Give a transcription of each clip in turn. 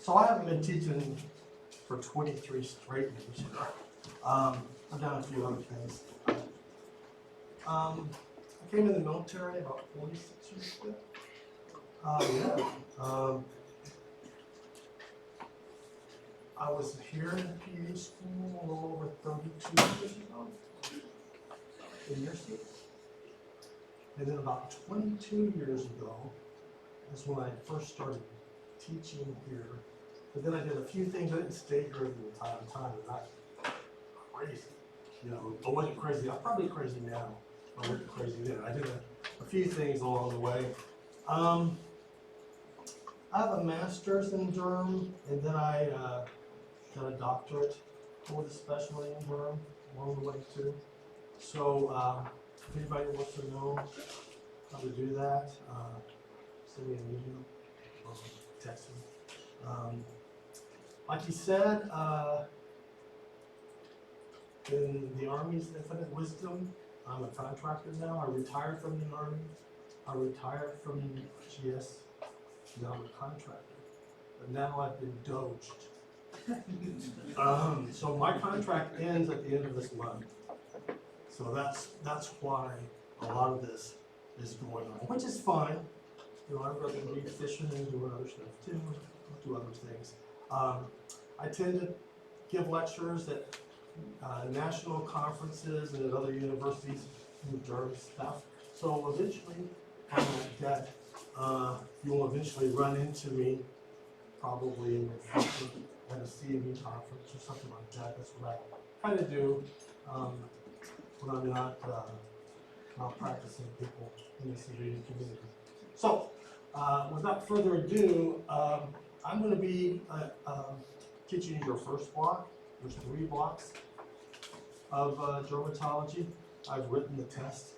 So I haven't been teaching for 23 straight years. I've done a few other things. I came in the military about 46 years ago. I was here in the PA school a little over 32 years ago, in your seat. And then about 22 years ago is when I first started teaching here. But then I did a few things. I didn't stay here the entire time. And not crazy. You know, I wasn't crazy. I'm probably crazy now. I wasn't crazy then. I did a few things along the way. I have a master's in Derm, and then I got a doctorate with a specialty in Derm along the way too. So if anybody wants to know how to do that, send me an email or text me. Like he said, in the Army's infinite wisdom, I'm a contractor now. I retired from the Army. I retired from GS. Now I'm a contractor. But now I've been doged. So my contract ends at the end of this month. So that's why a lot of this is going on, which is fine. You know, I'd rather be fishing and doing other stuff too. I'll do other things. I tend to give lectures at national conferences and at other universities and Derm stuff. So eventually, on that, you will eventually run into me, probably in the future at a CME conference or something like that. That's what I kind of do when I'm not practicing people in the civilian community. So, without further ado, I'm going to be teaching your first block. There's 3 blocks of dermatology. I've written the test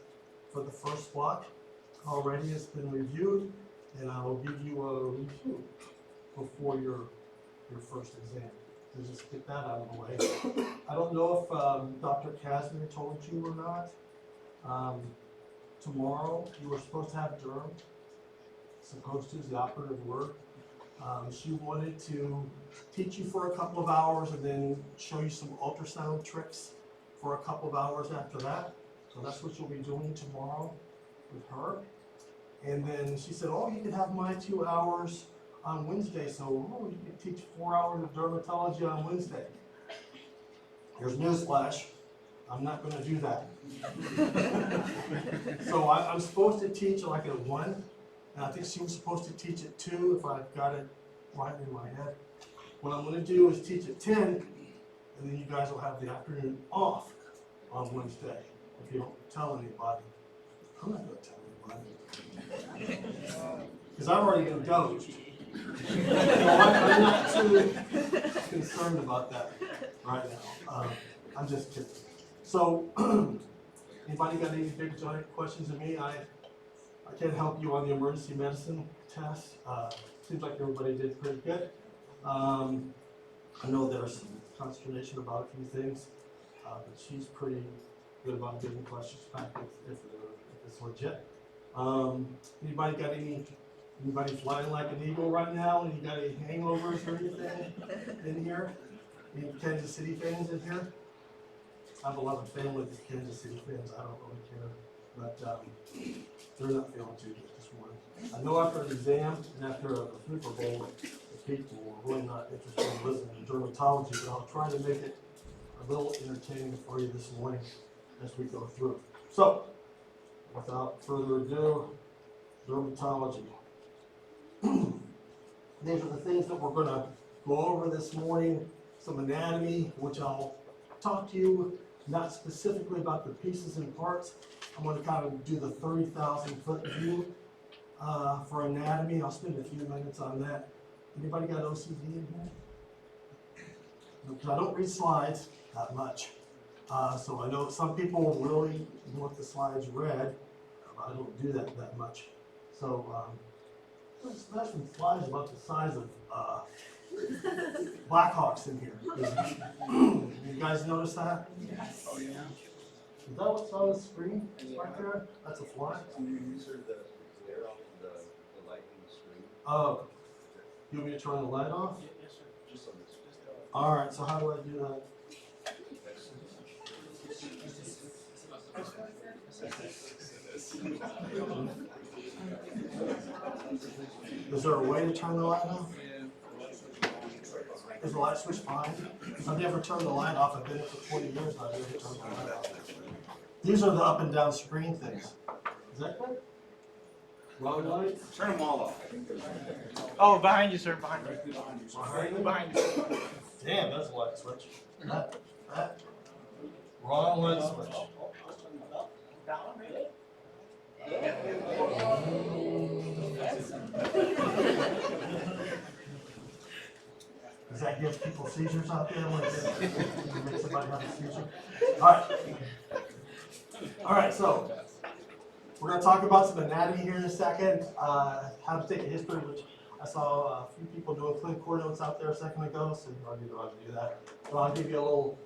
for the first block. Already it's been reviewed, and I will give you a review before your first exam. So just get that out of the way. I don't know if Dr. Kazner told you or not. Tomorrow you were supposed to have Derm. Supposed to is the operative word. She wanted to teach you for a couple of hours and then show you some ultrasound tricks for a couple of hours after that. So that's what you'll be doing tomorrow with her. And then she said, oh, you can have my 2 hours on Wednesday. So you can teach 4 hours of dermatology on Wednesday. Here's newsflash. I'm not going to do that. So I'm supposed to teach like at 1. And I think she was supposed to teach at 2 if I've got it right in my head. What I'm going to do is teach at 10, and then you guys will have the afternoon off on Wednesday. If you don't tell anybody. I'm not going to tell anybody. Because I've already been dosed. So I'm not too concerned about that right now. I'm just kidding. So, anybody got any big giant questions of me? I can't help you on the emergency medicine test. Seems like everybody did pretty good. I know there's some consternation about a few things, but she's pretty good about getting questions back if it's legit. Anybody got anybody flying like an eagle right now? And you got any hangovers or anything in here? Any Kansas City fans in here? I have a lot of family with Kansas City fans. I don't really care, but they're not feeling too good this morning. I know after an exam and after a Super Bowl, the people are really not interested in listening to dermatology, but I'll try to make it a little entertaining for you this morning as we go through. So, without further ado, dermatology. These are the things that we're going to go over this morning. Some anatomy, which I'll talk to you not specifically about the pieces and parts. I'm going to kind of do the 30,000-foot view for anatomy. I'll spend a few minutes on that. Anybody got OCD in here? Because I don't read slides that much. So I know some people really want the slides read. I don't do that much. So there's some slides about the size of Blackhawks in here. You guys notice that? Yes. Oh, yeah. Is that what's on the screen right there? That's a fly? These are the glare off the light in the screen. Oh. You want me to turn the light off? Yeah, All right, so how do I do that? Is there a way to turn the light off? Is the light switch fine? I've never turned the light off. I've been here for 20 years. I've never turned the light off. These are the up and down screen things. Is that good? Wrong light? Turn them all off. Oh, behind you, sir. Behind you. Behind you? Damn, that's a light switch. That. Wrong light switch. Does that give people seizures out there? Make somebody have a seizure? All right, so we're going to talk about some anatomy here in a second. How to take a history, which I saw a few people doing clinical notes out there a second ago, so you already know how to do that. But I'll give you a little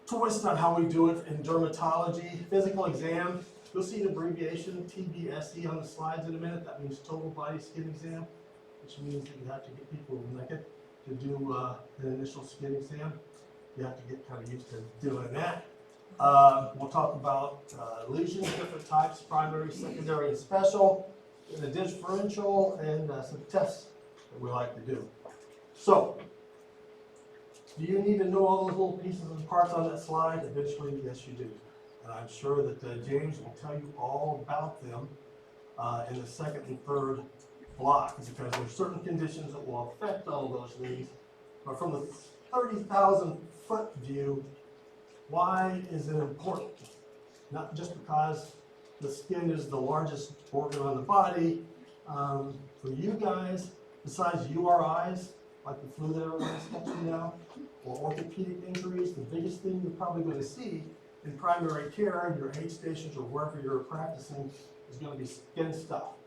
twist on how we do it in dermatology. Physical exam, you'll see an abbreviation, TBSE, on the slides in a minute. That means total body skin exam, which means that you have to get people naked to do an initial skin exam. You have to get kind of used to doing that. We'll talk about lesions, different types, primary, secondary, and special, and the differential, and some tests that we like to do. So, do you need to know all those little pieces and parts on that slide? Eventually, yes, you do. And I'm sure that James will tell you all about them in the second and third block, because there's certain conditions that will affect all those things. But from the 30,000 foot view, why is it important? Not just because the skin is the largest organ on the body. For you guys, besides URIs, like the flu that everyone's catching now, or orthopedic injuries, the biggest thing you're probably going to see in primary care, in your aid stations or wherever you're practicing, is going to be skin stuff.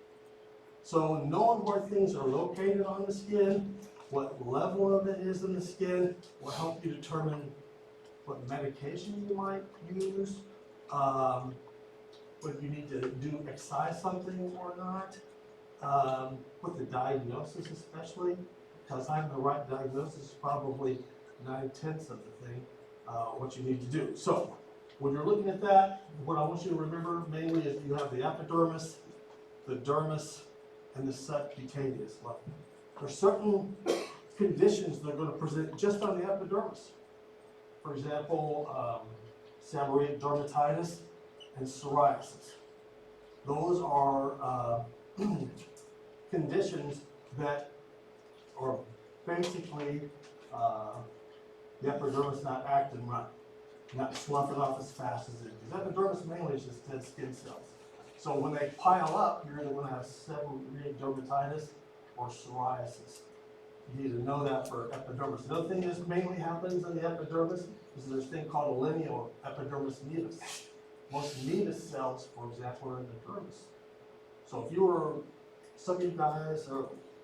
So knowing where things are located on the skin, what level of it is in the skin, will help you determine what medication you might use, whether you need to do excise something or not, what the diagnosis especially, because having the right diagnosis is probably 9/10 of the thing, what you need to do. So when you're looking at that, what I want you to remember mainly is you have the epidermis, the dermis, and the subcutaneous level. There are certain conditions that are going to present just on the epidermis. For example, seborrheic dermatitis and psoriasis. Those are conditions that are basically the epidermis not acting right, not sloughing off as fast as it is. Because epidermis mainly is just dead skin cells. So when they pile up, you're either going to have seborrheic dermatitis or psoriasis. You need to know that for epidermis. Another thing that mainly happens in the epidermis is there's a thing called a lineal epidermis nevus. Most nevus cells, for example, are in the dermis. So if you were, some of you guys,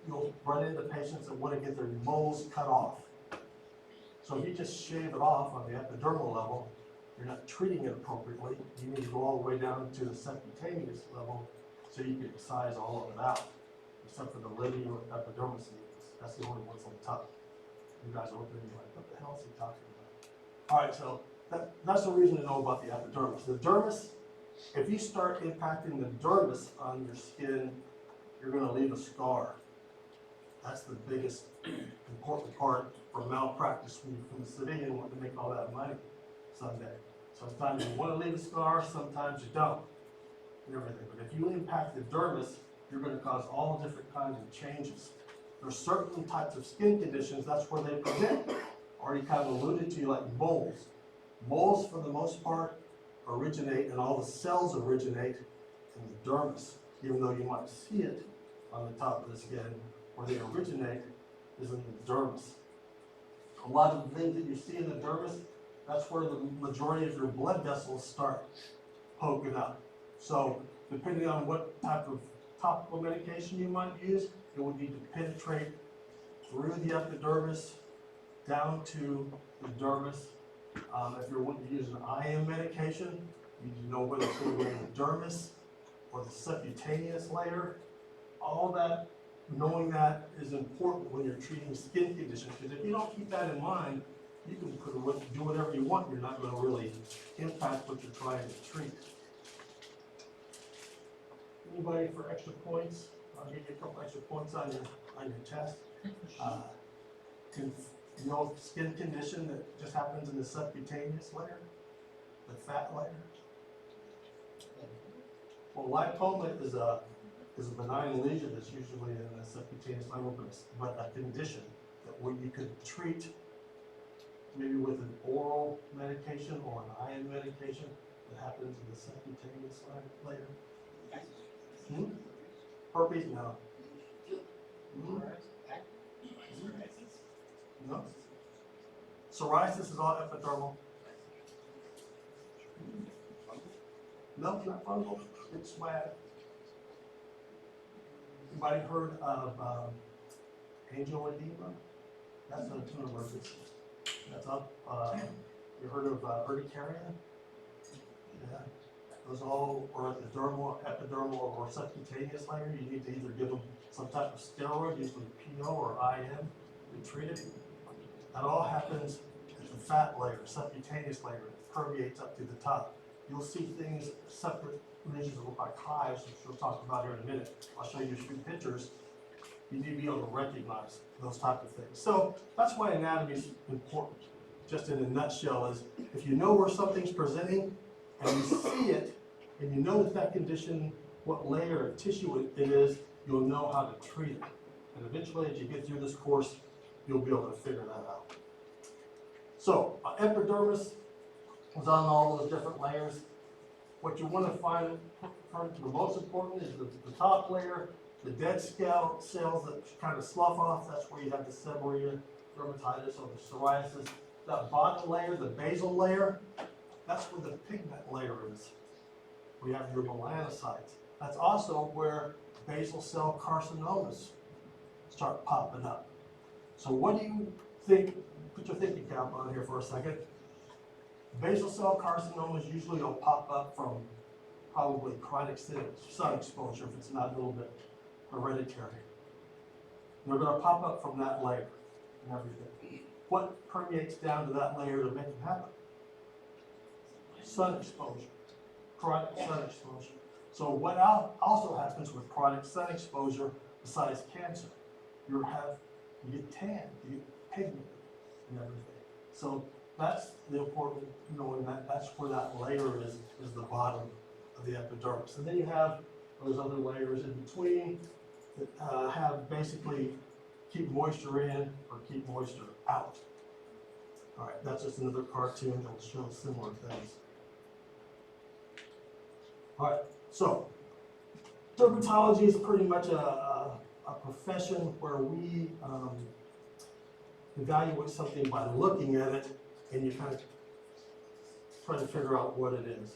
you'll run into patients that want to get their moles cut off. So if you just shave it off on the epidermal level, you're not treating it appropriately. You need to go all the way down to the subcutaneous level so you can excise all of it out, except for the lineal epidermis nevus. That's the only ones on top. You guys are looking at me like, what the hell is he talking about? All right, so that's the reason to know about the epidermis. The dermis, if you start impacting the dermis on your skin, you're going to leave a scar. That's the biggest important part for malpractice when you're from the civilian wanting to make all that money someday. Sometimes you want to leave a scar, sometimes you don't, and everything. But if you impact the dermis, you're going to cause all different kinds of changes. There's certain types of skin conditions, that's where they present. Already kind of alluded to, like moles. Moles, for the most part, originate, and all the cells originate in the dermis, even though you might see it on the top of the skin. Where they originate is in the dermis. A lot of the things that you see in the dermis, that's where the majority of your blood vessels start poking up. So depending on what type of topical medication you might use, it would need to penetrate through the epidermis down to the dermis. If you're wanting to use an IM medication, you need to know whether it's going to go in the dermis or the subcutaneous layer. All that knowing that is important when you're treating skin conditions, because if you don't keep that in mind, you can do whatever you want, you're not gonna really impact what you're trying to treat. Anybody for extra points? I'll give you a couple extra points on your test. You know, skin condition that just happens in the subcutaneous layer, the fat layer. Well, lipoma is a benign lesion that's usually in the subcutaneous layer, but a condition that you could treat maybe with an oral medication or an iron medication that happens in the subcutaneous layer. Herpes, no. No. Psoriasis is all epidermal. No, not fungal. It's swag. Anybody heard of angioedema? That's a tumor emergency. That's up. You heard of urticaria? Yeah. Those all are at the dermal, epidermal, or subcutaneous layer. You need to either give them some type of steroid, usually PO or IM, to treat it. That all happens at the fat layer, subcutaneous layer. It permeates up to the top. You'll see things, separate lesions that look like hives, which we'll talk about here in a minute. I'll show you a few pictures. You need to be able to recognize those type of things. So that's why anatomy is important. Just in a nutshell, is if you know where something's presenting and you see it, and you know that condition, what layer of tissue it is, you'll know how to treat it. And eventually, as you get through this course, you'll be able to figure that out. So, epidermis is on all those different layers. What you want to find, the most important is the top layer, the dead cells that kind of slough off. That's where you have the seborrhea dermatitis or the psoriasis. That bottom layer, the basal layer, that's where the pigment layer is. We have your melanocytes. That's also where basal cell carcinomas start popping up. So what do you think? Put your thinking cap on here for a second. Basal cell carcinomas usually will pop up from probably chronic sun exposure if it's not a little bit hereditary. They're going to pop up from that layer and everything. What permeates down to that layer to make them happen? Sun exposure, chronic sun exposure. So what also happens with chronic sun exposure, besides cancer, you get tan, you get pigment and everything. So that's the important, knowing that that's where that layer is the bottom of the epidermis. And then you have those other layers in between that have basically keep moisture in or keep moisture out. All right, that's just another cartoon that will show similar things. All right, so dermatology is pretty much a profession where we evaluate something by looking at it, and you kind of try to figure out what it is.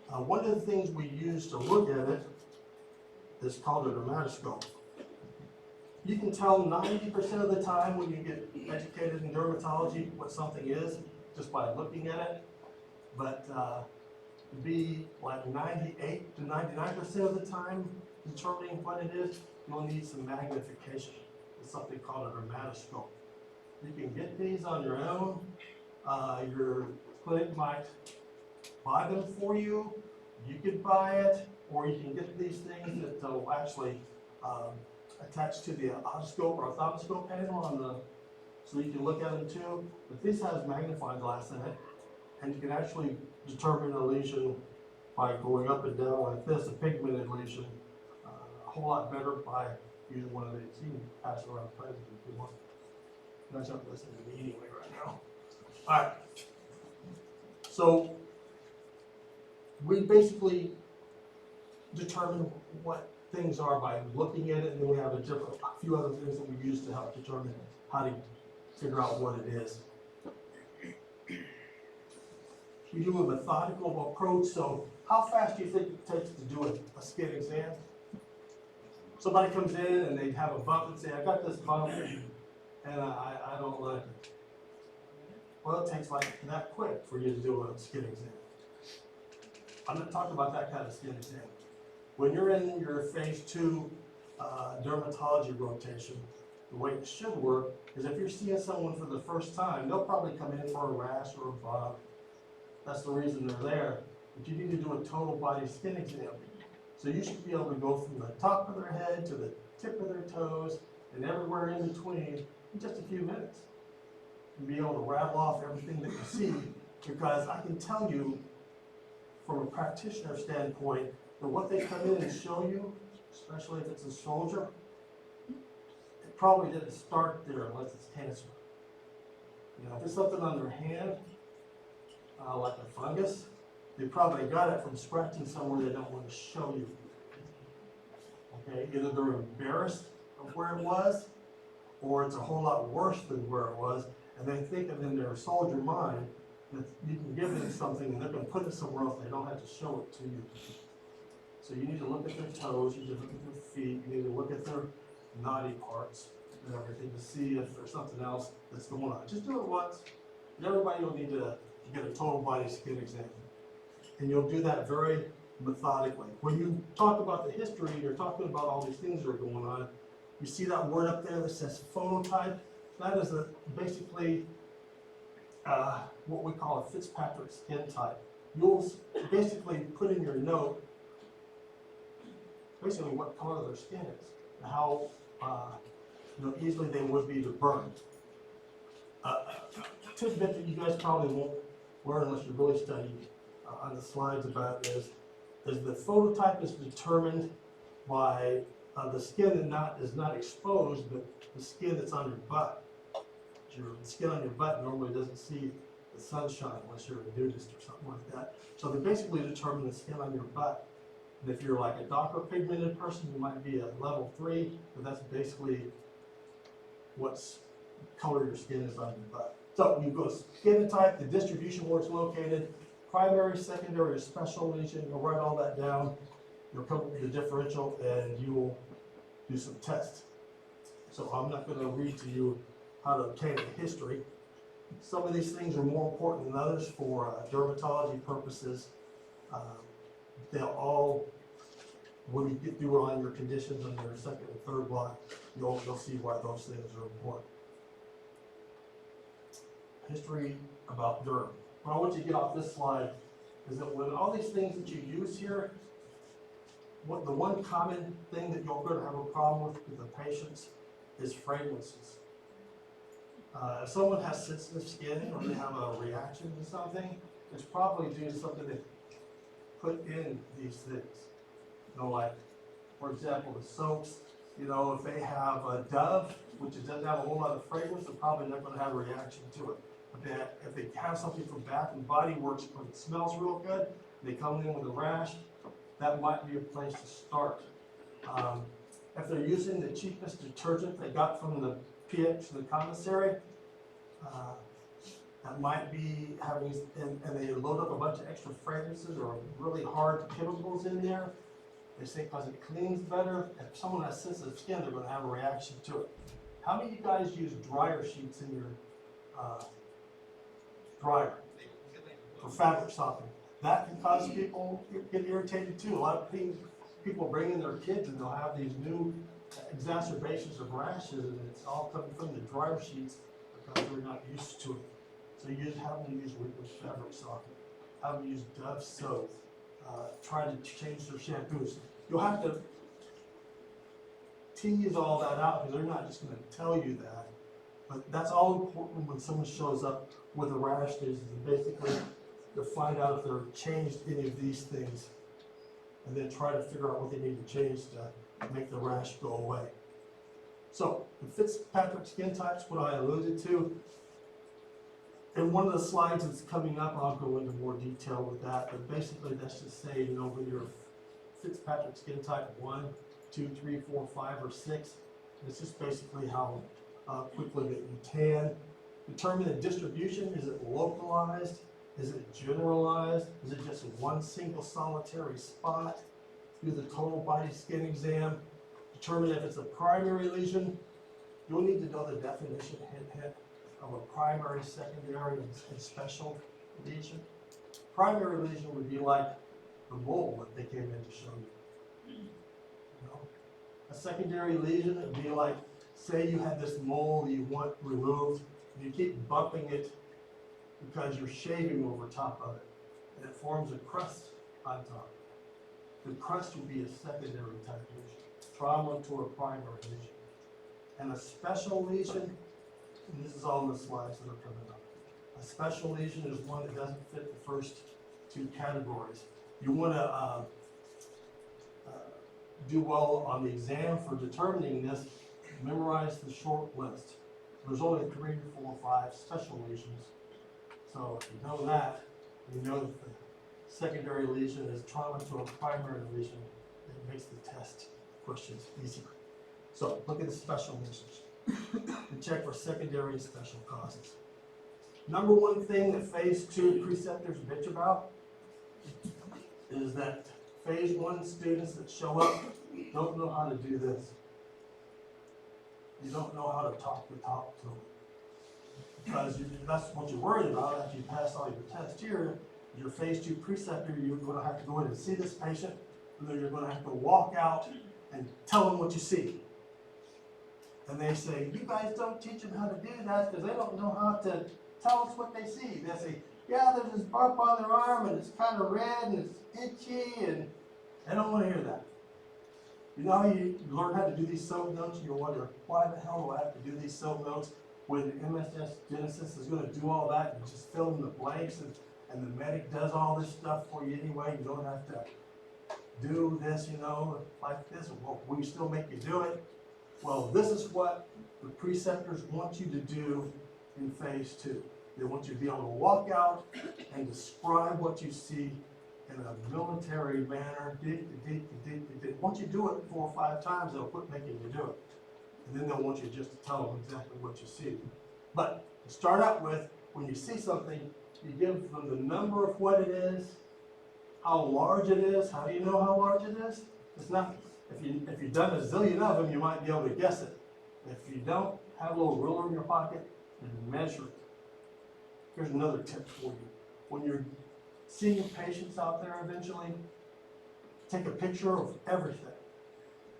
One of the things we use to look at it is called a dermatoscope. You can tell 90% of the time when you get educated in dermatology what something is just by looking at it, but to be like 98 to 99% of the time determining what it is, you'll need some magnification. It's something called a dermatoscope. You can get these on your own. Your clinic might buy them for you. You could buy it, or you can get these things that will actually attach to the otoscope or ophthalmoscope panel so you can look at them too. But this has magnifying glass in it, and you can actually determine a lesion by going up and down like this, a pigmented lesion, a whole lot better by using one of these. You can pass it around present if you want. You guys aren't listening to me anyway right now. All right. So we basically determine what things are by looking at it, and then we have a few other things that we use to help determine how to figure out what it is. We do a methodical approach. So how fast do you think it takes to do a skin exam? Somebody comes in and they have a bump and say, I got this bump and I don't like it. Well, it takes like that quick for you to do a skin exam. I'm not talking about that kind of skin exam. When you're in your phase 2 dermatology rotation, the way it should work is if you're seeing someone for the first time, they'll probably come in for a rash or a bump. That's the reason they're there. But you need to do a total body skin exam. So you should be able to go from the top of their head to the tip of their toes and everywhere in between in just a few minutes. And be able to rattle off everything that you see, because I can tell you from a practitioner standpoint that what they come in and show you, especially if it's a soldier, it probably didn't start there unless it's cancer. You know, if it's something on their hand, like a fungus, they probably got it from scratching somewhere they don't want to show you. Okay, either they're embarrassed of where it was, or it's a whole lot worse than where it was, and they think of in their soldier mind that you can give them something and they're going to put it somewhere else, they don't have to show it to you. So you need to look at their toes, you need to look at their feet, you need to look at their knotty parts and everything to see if there's something else that's going on. Just do it once, and everybody will need to get a total body skin exam. And you'll do that very methodically. When you talk about the history, you're talking about all these things that are going on. You see that word up there that says phenotype? That is basically what we call a Fitzpatrick skin type. You'll basically put in your note basically what color their skin is and how easily they would be to burn. Tidbit that you guys probably won't learn unless you really study on the slides about is the phototype is determined by the skin that is not exposed, but the skin that's on your butt. Your skin on your butt normally doesn't see the sunshine unless you're a nudist or something like that. So they basically determine the skin on your butt. And if you're like a darker pigmented person, you might be a level 3, but that's basically what's color your skin is on your butt. So you go skin type, the distribution where it's located, primary, secondary, or special lesion. You'll write all that down. You'll come up with the differential, and you will do some tests. So I'm not going to read to you how to obtain a history. Some of these things are more important than others for dermatology purposes. They'll all, when you get through on your conditions on your second and third block, you'll see why those things are important. History about derm. What I want you to get off this slide is that when all these things that you use here, the one common thing that you're going to have a problem with the patients is fragrances. If someone has sensitive skin or they have a reaction to something, it's probably due to something they put in these things. Like, for example, the soaps, if they have a Dove, which doesn't have a whole lot of fragrance, they're probably not going to have a reaction to it. But if they have something from Bath and Body Works where it smells real good, and they come in with a rash, that might be a place to start. If they're using the cheapest detergent they got from the PX, the commissary, that might be having, and they load up a bunch of extra fragrances or really hard chemicals in there. They say because it cleans better. If someone has sensitive skin, they're going to have a reaction to it. How many of you guys use dryer sheets in your dryer for fabric softening? That can cause people to get irritated too. A lot of people bring in their kids and they'll have these new exacerbations of rashes, and it's all coming from the dryer sheets because they're not used to it. So you just have them use liquid fabric softener. Have them use Dove soap. Try to change their shampoos. You'll have to tease all that out because they're not just going to tell you that. But that's all important when someone shows up with a rash is basically to find out if they've changed any of these things and then try to figure out what they need to change to make the rash go away. So the Fitzpatrick skin types, what I alluded to. In one of the slides that's coming up, I'll go into more detail with that, but basically that's just say, when you're Fitzpatrick skin type 1, 2, 3, 4, 5, or 6, it's just basically how quickly that you tan. Determine the distribution. Is it localized? Is it generalized? Is it just one single solitary spot? Do the total body skin exam. Determine if it's a primary lesion. You'll need to know the definition, hint, of a primary, secondary, and special lesion. Primary lesion would be like the mole that they came in to show you. A secondary lesion would be like, say you had this mole that you want removed, and you keep bumping it because you're shaving over top of it, and it forms a crust on top. The crust would be a secondary type lesion, trauma to a primary lesion. And a special lesion, and this is all in the slides that are coming up. A special lesion is one that doesn't fit the first two categories. You want to do well on the exam for determining this. Memorize the short list. There's only 3, 4, 5 special lesions. So if you know that, you know that the secondary lesion is trauma to a primary lesion. It makes the test questions easier. So look at the special lesions and check for secondary and special causes. Number one thing that phase 2 preceptors bitch about is that phase 1 students that show up don't know how to do this. You don't know how to talk to them. Because that's what you're worried about after you pass all your tests here. Your phase 2 preceptor, you're going to have to go in and see this patient, and then you're going to have to walk out and tell them what you see. And they say, you guys don't teach them how to do that because they don't know how to tell us what they see. They say, yeah, there's this bump on their arm and it's kind of red and it's itchy, and they don't want to hear that. You know how you learn how to do these soap notes and you wonder, why the hell do I have to do these soap notes when MSS Genesis is going to do all that and just fill in the blanks, and the medic does all this stuff for you anyway. You don't have to do this, like this. Well, we still make you do it. Well, this is what the preceptors want you to do in phase 2. They want you to be able to walk out and describe what you see in a military manner. Once you do it 4 or 5 times, they'll quit making you do it. And then they'll want you just to tell them exactly what you see. But to start out with, when you see something, you give them the number of what it is, how large it is. How do you know how large it is? It's not, if you've done a zillion of them, you might be able to guess it. If you don't, have a little ruler in your pocket and measure it. Here's another tip for you. When you're seeing patients out there eventually, take a picture of everything.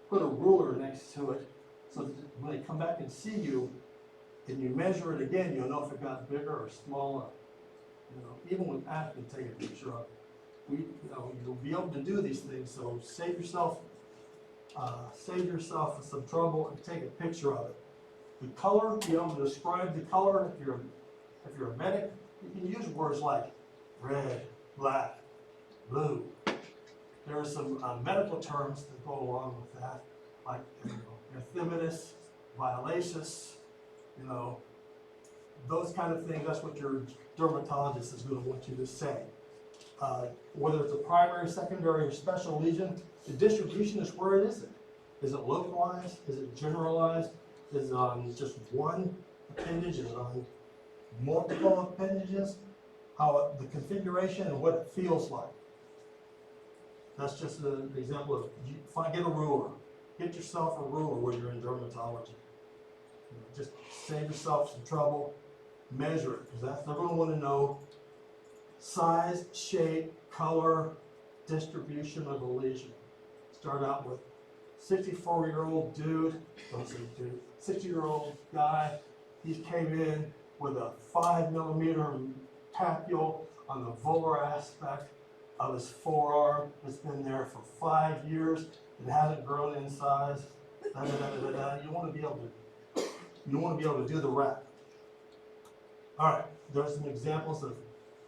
Put a ruler next to it so that when they come back and see you and you measure it again, you'll know if it got bigger or smaller. Even with acne, take a picture of it. You'll be able to do these things, so save yourself some trouble and take a picture of it. The color, be able to describe the color. If you're a medic, you can use words like red, black, blue. There are some medical terms that go along with that, like erythematous, violaceous, those kind of things. That's what your dermatologist is going to want you to say. Whether it's a primary, secondary, or special lesion, the distribution is where it is. Is it localized? Is it generalized? Is it on just one appendage? Is it on multiple appendages? How the configuration and what it feels like. That's just an example of, get a ruler. Get yourself a ruler when you're in dermatology. Just save yourself some trouble. Measure it, because they're going to want to know size, shape, color, distribution of the lesion. Start out with 64-year-old dude, don't say dude, 60-year-old guy. He came in with a 5-millimeter papule on the volar aspect of his forearm. It's been there for 5 years. It hasn't grown in size. You want to be able to do the rep. All right, there's some examples of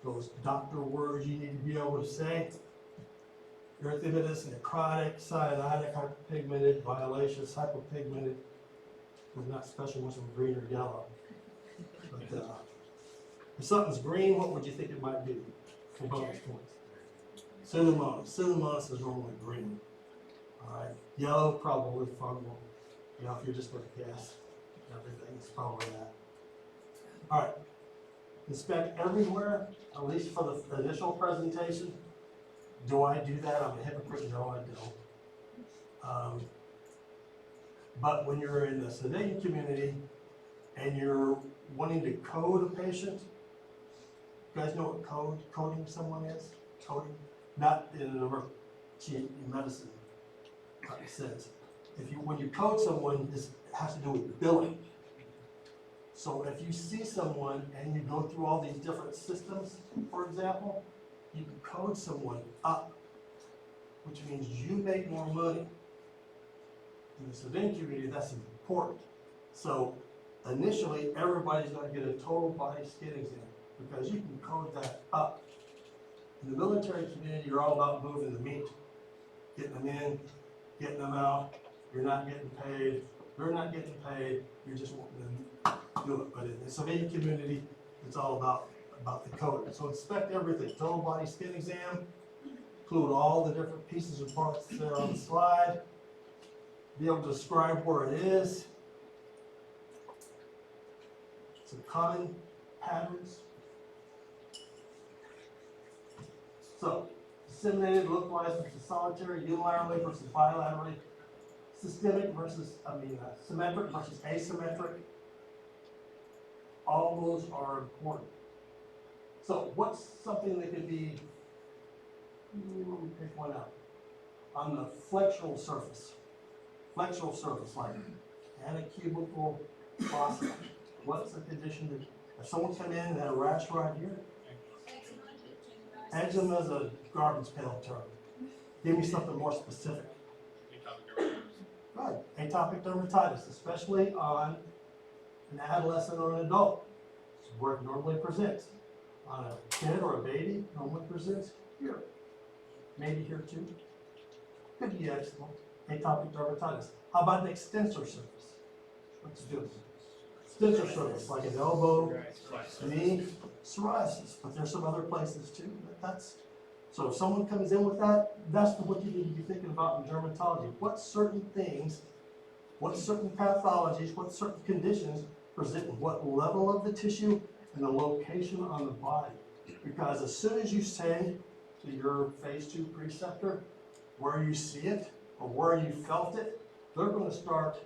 those doctor words you need to be able to say. Erythematous, necrotic, cyanotic, hyperpigmented, violaceous, hypopigmented. There's not special ones from green or yellow. But if something's green, what would you think it might be for bonus points? Pseudomonas. Pseudomonas is normally green. All right, yellow, probably fungal. If you're just going to guess everything, it's probably that. All right. Inspect everywhere, at least for the initial presentation. Do I do that? I'm a hypocrite. No, I don't. But when you're in the civilian community and you're wanting to code a patient, you guys know what coding someone is? Coding? Not in an emergency medicine sense. when you code someone, this has to do with billing. So if you see someone and you go through all these different systems, for example, you can code someone up, which means you make more money. In the civilian community, that's important. So initially, everybody's going to get a total body skin exam because you can code that up. In the military community, you're all about moving the meat, getting them in, getting them out. You're not getting paid. They're not getting paid. You're just wanting them to do it. But in the civilian community, it's all about the coding. So inspect everything. Total body skin exam. Include all the different pieces and parts there on the slide. Be able to describe where it is. Some common patterns. So, disseminated, localized versus solitary, unilaterally versus bilaterally, symmetric versus asymmetric. All those are important. So, what's something that could be, let me pick one out, on the flexural surface, like anacubical fossa. What's the condition that, if someone come in and had a rash right here? Eczema is a garbage pail term. Give me something more specific. Good. Atopic dermatitis, especially on an adolescent or an adult. It's where it normally presents. On a kid or a baby, normally presents here. Maybe here too. Could be eczema, atopic dermatitis. How about an extensor surface? Let's do it. Extensor surface, like an elbow, knee, psoriasis. But there's some other places too. So if someone comes in with that, that's what you need to be thinking about in dermatology. What certain things, what certain pathologies, what certain conditions present what level of the tissue and the location on the body. Because as soon as you say to your phase 2 preceptor where you see it or where you felt it, they're going to start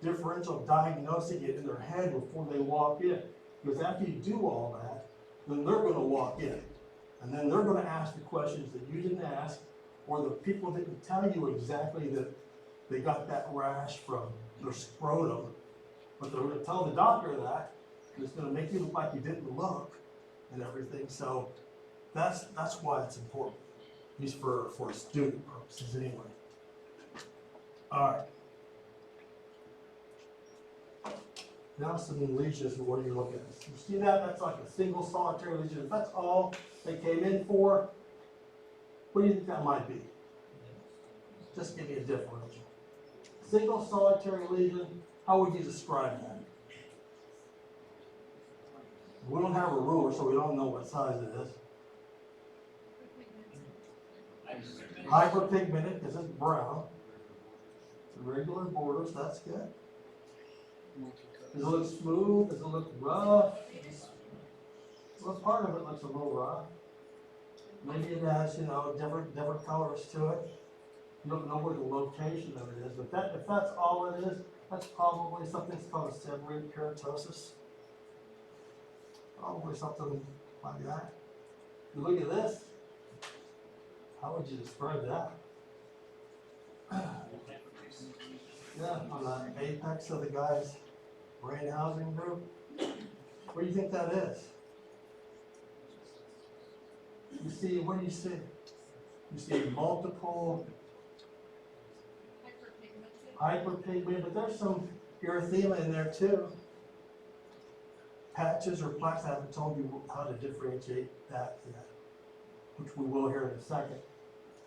differential diagnosing it in their head before they walk in. Because after you do all that, then they're going to walk in. And then they're going to ask the questions that you didn't ask, or the people didn't tell you exactly that they got that rash from their scrotum. But they're going to tell the doctor that, and it's going to make you look like you didn't look and everything. So that's why it's important, at least for student purposes anyway. All right. Now some lesions, what are you looking at? You see that? That's like a single solitary lesion. If that's all they came in for, what do you think that might be? Just give me a differential. Single solitary lesion, how would you describe that? We don't have a ruler, so we don't know what size it is. Hyperpigmented, because it's brown. Irregular borders, that's good. Does it look smooth? Does it look rough? Well, part of it looks a little rough. Maybe it has, different colors to it. You don't know where the location of it is, but if that's all it is, that's probably something that's called a seborrheic keratosis. Probably something like that. You look at this. How would you describe that? Yeah, on the apex of the guy's brain housing group. What do you think that is? You see, what do you see? You see multiple hyperpigment, but there's some erythema in there too. Patches or plaques, I haven't told you how to differentiate that yet, which we will here in a second.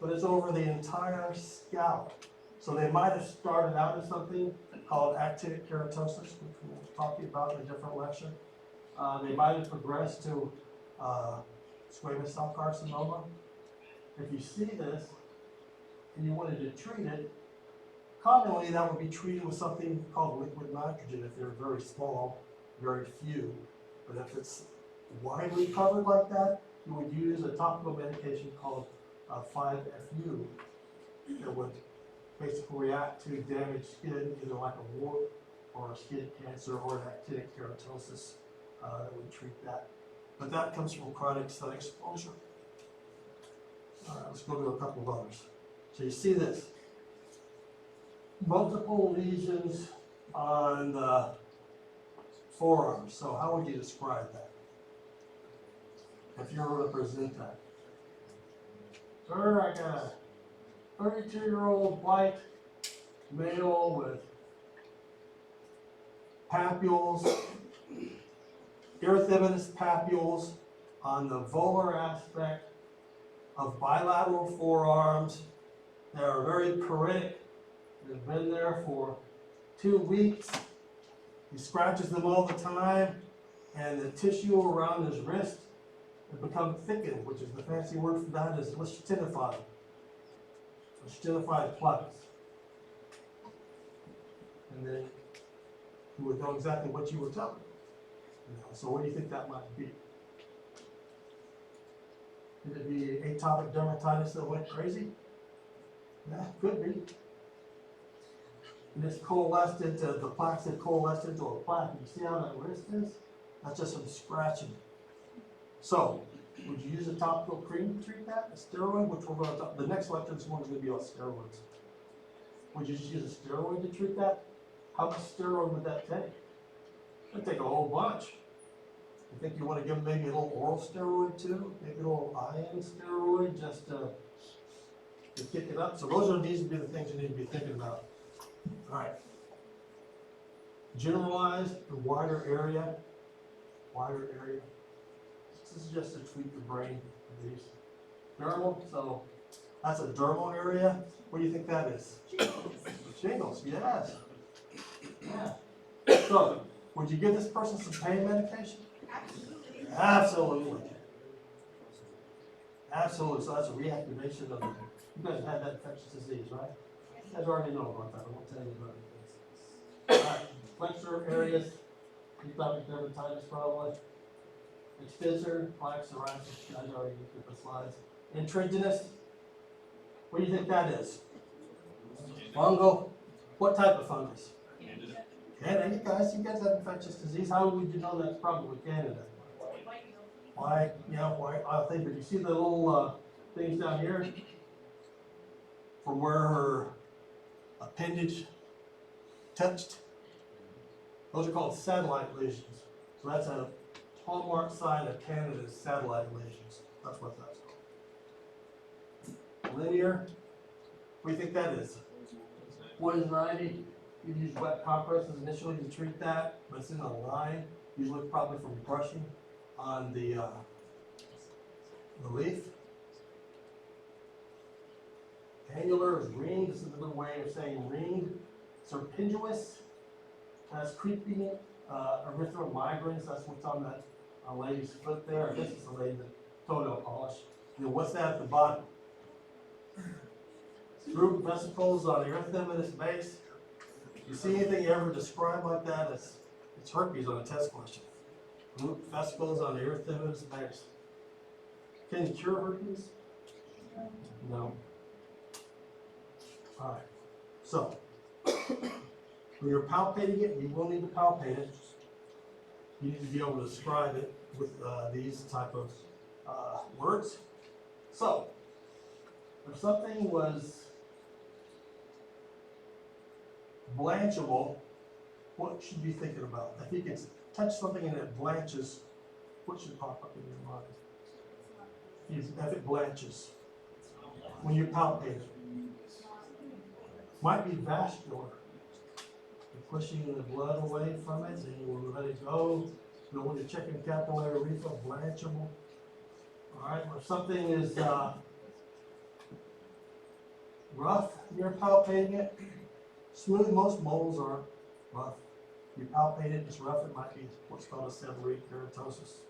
But it's over the entire scalp. So they might have started out as something called actinic keratosis, which we'll talk about in a different lecture. They might have progressed to squamous cell carcinoma. If you see this and you wanted to treat it, commonly that would be treated with something called liquid nitrogen if they're very small, very few. But if it's widely covered like that, you would use a topical medication called 5-FU that would basically react to damaged skin, either like a wart or a skin cancer or an actinic keratosis that would treat that. But that comes from chronic sun exposure. All right, let's go to a couple of others. So you see this. multiple lesions on the forearm. So how would you describe that? If you were to present that. Sir, I got a 32-year-old white male with papules, erythematous papules on the volar aspect of bilateral forearms that are very paritic. They've been there for 2 weeks. He scratches them all the time, and the tissue around his wrist has become thickened, which is the fancy word for that is lichenified. Lichenified plaques. And then you would know exactly what you were telling. So what do you think that might be? Could it be atopic dermatitis that went crazy? Yeah, could be. And it's coalesced into, the plaques have coalesced into a plaque. You see how that wrist is? That's just from scratching. So, would you use a topical cream to treat that? A steroid, which we're going to talk, the next lecture this morning is going to be on steroids. Would you just use a steroid to treat that? How much steroid would that take? It'd take a whole bunch. You think you want to give them maybe a little oral steroid too? Maybe a little IM steroid just to kick it up? So these would be the things you need to be thinking about. All right. Generalize the wider area. Wider area. This is just to tweak the brain of these. Dermal, so that's a dermal area. What do you think that is? Shingles, yes. Yeah. So, would you give this person some pain medication? Absolutely. Absolutely. Absolutely. So that's a reactivation of the. You guys had that infectious disease, right? You guys already know about that. I won't tell you about it. All right. Flexor areas, atopic dermatitis probably. Extensor, plaque psoriasis. You guys already looked at the slides. Intriginous. What do you think that is? Fungal. What type of fungus? Candida. You guys have infectious disease. How would you know that's probably Candida? Why? Yeah, why? I think, but you see the little things down here from where her appendage touched? Those are called satellite lesions. So that's a hallmark sign of Candida's satellite lesions. That's what that's called. Linear. What do you think that is? 190. You use wet compresses initially to treat that, but it's in a line, usually probably from brushing on the leaf. Annular is ringed. This is another way of saying ringed. Serpentuous has creeping erythema migrans. That's what's on that lady's foot there. I guess it's a lady that toenail polish. And then what's that at the bottom? Root vesicles on the erythematous base. You see anything you ever describe like that? It's herpes on a test question. Root vesicles on the erythematous base. Can you cure herpes? No. All right. So, when you're palpating it, you will need to palpate it. You need to be able to describe it with these type of words. So, if something was blanchable, what should you be thinking about? If you can touch something and it blanches, what should pop up in your mind? If it blanches, when you palpate it, might be vascular. You're pushing the blood away from it, and you will let it go. You know, when you're checking capillary refill, blanchable. All right, if something is rough, you're palpating it. Smooth, most moles are rough. You palpate it, it's rough, it might be what's called a seborrheic keratosis.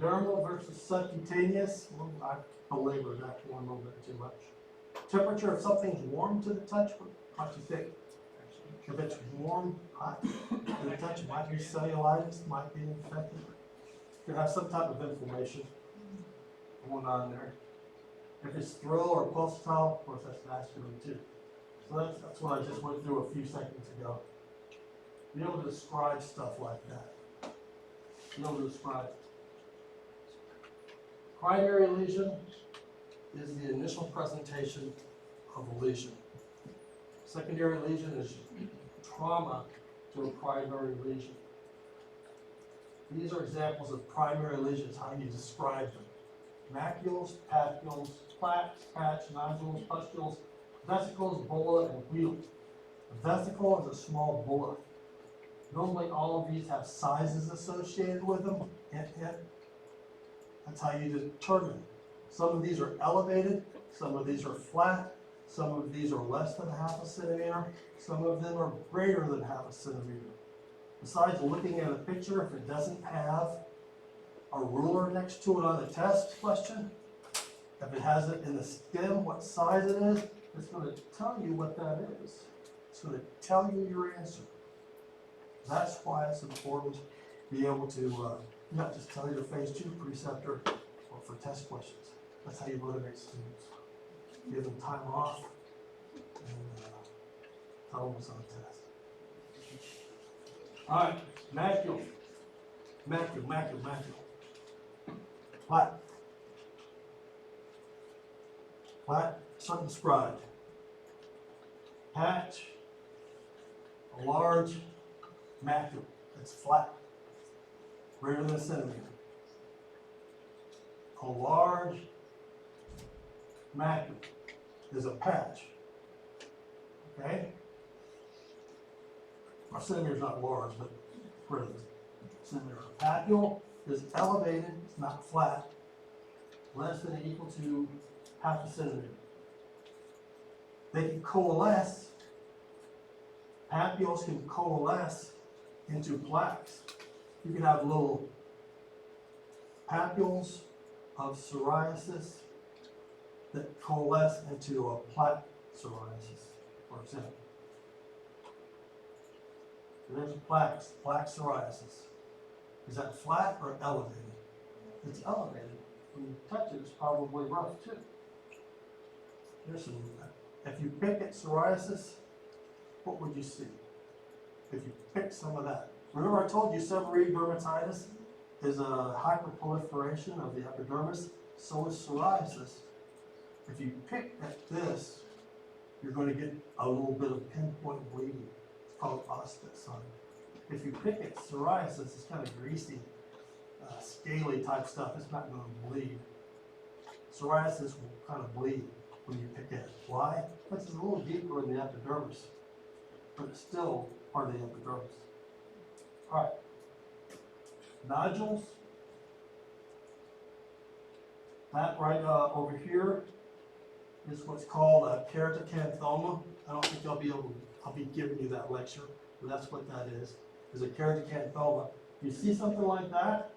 Dermal versus subcutaneous, well, I belabor that one a little bit too much. Temperature, if something's warm to the touch, what do you think? If it's warm, hot to the touch, it might be cellulitis, might be infected. Could have some type of inflammation going on there. If it's thrill or pulsatile, of course that's vascular too. So that's what I just went through a few seconds ago. Be able to describe stuff like that. Be able to describe. Primary lesion is the initial presentation. of a lesion. Secondary lesion is trauma to a primary lesion. These are examples of primary lesions, how you describe them. Macules, papules, plaques, patch, nodules, pustules, vesicles, bulla, and wheal. A vesicle is a small bulla. Normally all of these have sizes associated with them. That's how you determine. Some of these are elevated, some of these are flat, some of these are less than half a centimeter, some of them are greater than half a centimeter. Besides looking at a picture, if it doesn't have a ruler next to it on the test question, if it has it in the skin, what size it is, it's going to tell you what that is. It's going to tell you your answer. That's why it's important to be able to not just tell your phase 2 preceptor or for test questions. That's how you motivate students. Give them time off and tell them what's on the test. All right, macule. Flat, circumscribed. Patch, a large macule. It's flat, greater than a centimeter. A large macule is a patch. Okay? Our centimeter is not large, but greater than a centimeter. A papule is elevated, it's not flat, less than or equal to half a centimeter. They can coalesce, papules can coalesce into plaques. You can have little papules of psoriasis that coalesce into a plaque psoriasis, for example. So there's plaque psoriasis. Is that flat or elevated? It's elevated. When you touch it, it's probably rough too. Here's some, if you pick at psoriasis, what would you see? If you pick some of that. Remember I told you seborrheic dermatitis is a hyperproliferation of the epidermis, so is psoriasis. If you pick at this, you're going to get a little bit of pinpoint bleeding. It's called osteo. If you pick at psoriasis, it's kind of greasy, scaly type stuff. It's not going to bleed. Psoriasis will kind of bleed when you pick at it. Why? Because it's a little deeper in the epidermis, but it's still part of the epidermis. All right. Nodules. That right over here is what's called a keratocanthoma. I don't think I'll be giving you that lecture, but that's what that is a keratocanthoma. If you see something like that,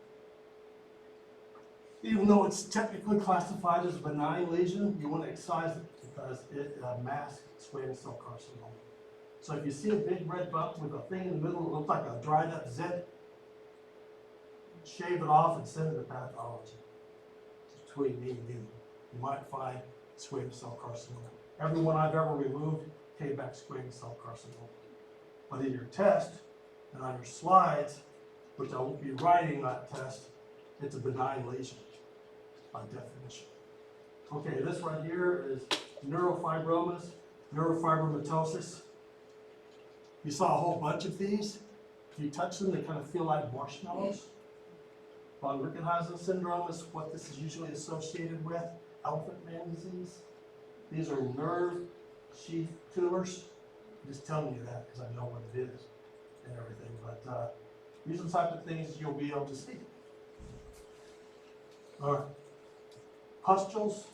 even though it's technically classified as a benign lesion, you want to excise it because it masks squamous cell carcinoma. So if you see a big red bump with a thing in the middle that looks like a dried up zit, shave it off and send it to pathology. It's between me and you. You might find squamous cell carcinoma. Everyone I've ever removed came back squamous cell carcinoma. But in your test and on your slides, which I won't be writing that test, it's a benign lesion by definition. Okay, this right here is neurofibromas, neurofibromatosis. You saw a whole bunch of these. If you touch them, they kind of feel like marshmallows. Von Rickenhausen syndrome is what this is usually associated with. Elephant man disease. These are nerve sheath tumors. I'm just telling you that because I know what it is and everything. But these are the type of things you'll be able to see. All right. Pustules.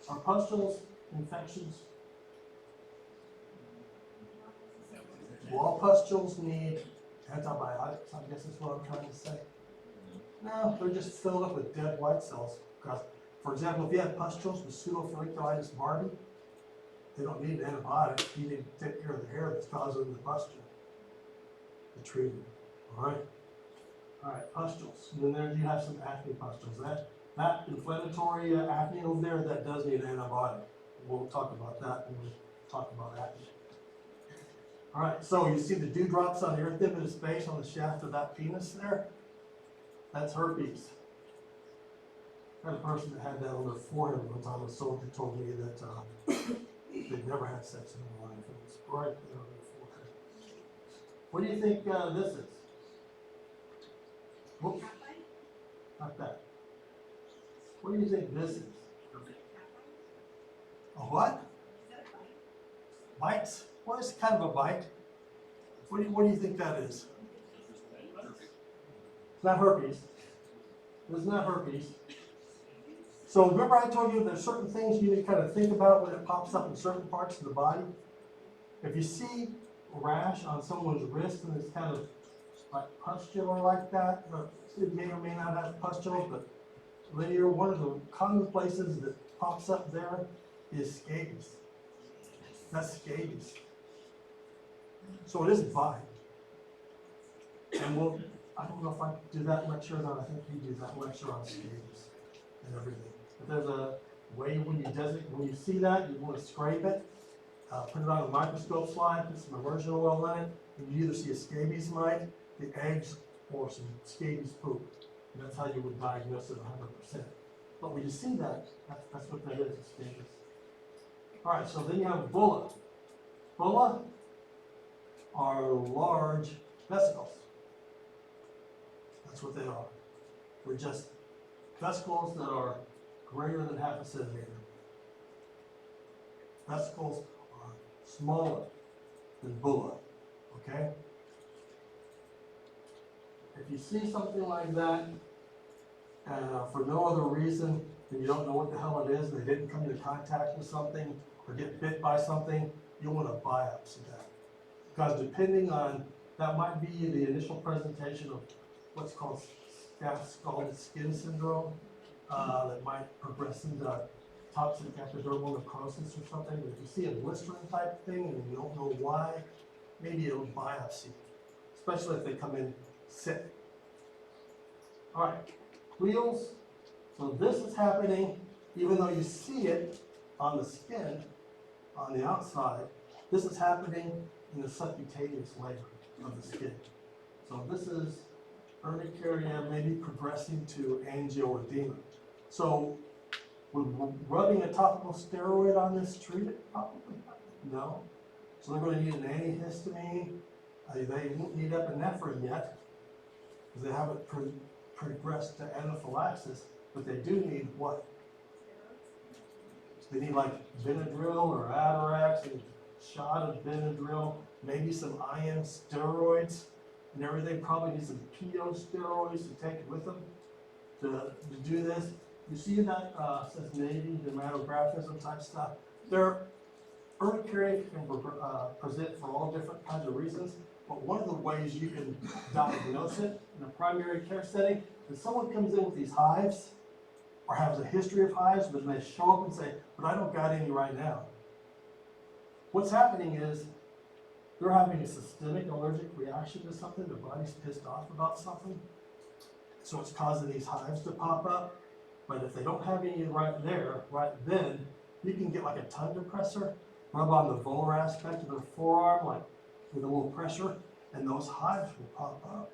Are pustules infections? Do all pustules need antibiotics? I guess is what I'm trying to say. No, they're just filled up with dead white cells. Because, for example, if you have pustules with pseudofolliculitis barbae, they don't need an antibiotic. You need to take care of the hair that's causing the pustule. The treatment. All right. All right, pustules. And then there you have some acne pustules. That inflammatory acne over there, that does need an antibiotic. We'll talk about that when we talk about acne. All right, so you see the dewdrops on the erythematous base on the shaft of that penis there? That's herpes. I had a person that had that on their forehead one time. A soldier told me that they'd never had sex in their life. It was right there on their forehead. What do you think this is? Whoops. Not that. What do you think this is? A what? Bites? Well, it's kind of a bite. What do you think that is? It's not herpes. It's not herpes. So remember I told you there's certain things you need to kind of think about when it pops up in certain parts of the body? If you see a rash on someone's wrist and it's kind of like pustular like that, it may or may not have pustules, but linear, one of the common places that pops up there is scabies. That's scabies. So it is a bite. And I don't know if I do that lecture or not. I think you do that lecture on scabies and everything. But there's a way when you see that, you want to scrape it, put it on a microscope slide, put some immersion oil in it, and you either see a scabies mite, the eggs, or some scabies poop. And that's how you would diagnose it 100%. But when you see that, that's what that is, scabies. All right, so then you have bulla. Bulla are large vesicles. That's what they are. They're just vesicles that are greater than half a centimeter. Vesicles are smaller than bulla, okay? If you see something like that, for no other reason, and you don't know what the hell it is, and they didn't come into contact with something, or get bit by something, you'll want to biopsy that. Because depending on, that might be the initial presentation of what's called scalded skin syndrome, that might progress into toxic epidermal necrosis or something. But if you see a blistering type thing and you don't know why, maybe it'll biopsy, especially if they come in sick. All right, wheals. So this is happening even though you see it on the skin, on the outside. This is happening in the subcutaneous layer of the skin. So this is urticaria, maybe progressing to angioedema. So would rubbing a topical steroid on this treat it? Probably no. So they're going to need an antihistamine. They won't need epinephrine yet because they haven't progressed to anaphylaxis, but they do need what? They need like Benadryl or Atarax, and a shot of Benadryl, maybe some IM steroids and everything. Probably need some PO steroids to take with them to do this. You see that says Navy dermatographism type stuff. Urticaria can present for all different kinds of reasons, but one of the ways you can diagnose it in a primary care setting is someone comes in with these hives or has a history of hives, but they show up and say, but I don't got any right now. What's happening is they're having a systemic allergic reaction to something, their body's pissed off about something, so it's causing these hives to pop up. But if they don't have any right there, right then, you can get like a tongue depressor, rub on the volar aspect of their forearm, like with a little pressure, and those hives will pop up.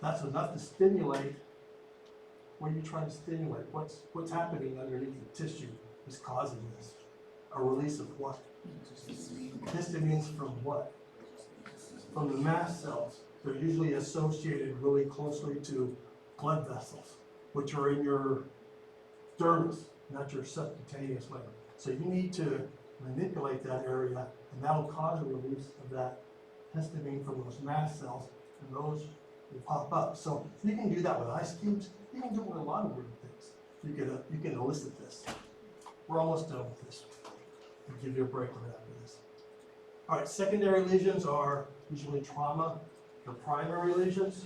That's enough to stimulate. What are you trying to stimulate? What's happening underneath the tissue is causing this? A release of what? Histamines from what? From the mast cells. They're usually associated really closely to blood vessels, which are in your dermis, not your subcutaneous layer. So you need to manipulate that area, and that'll cause a release of that histamine from those mast cells, and those will pop up. So you can do that with ice cubes. You can do it with a lot of weird things. You can elicit this. We're almost done with this. I'll give you a break right after this. All right, secondary lesions are usually trauma. The primary lesions.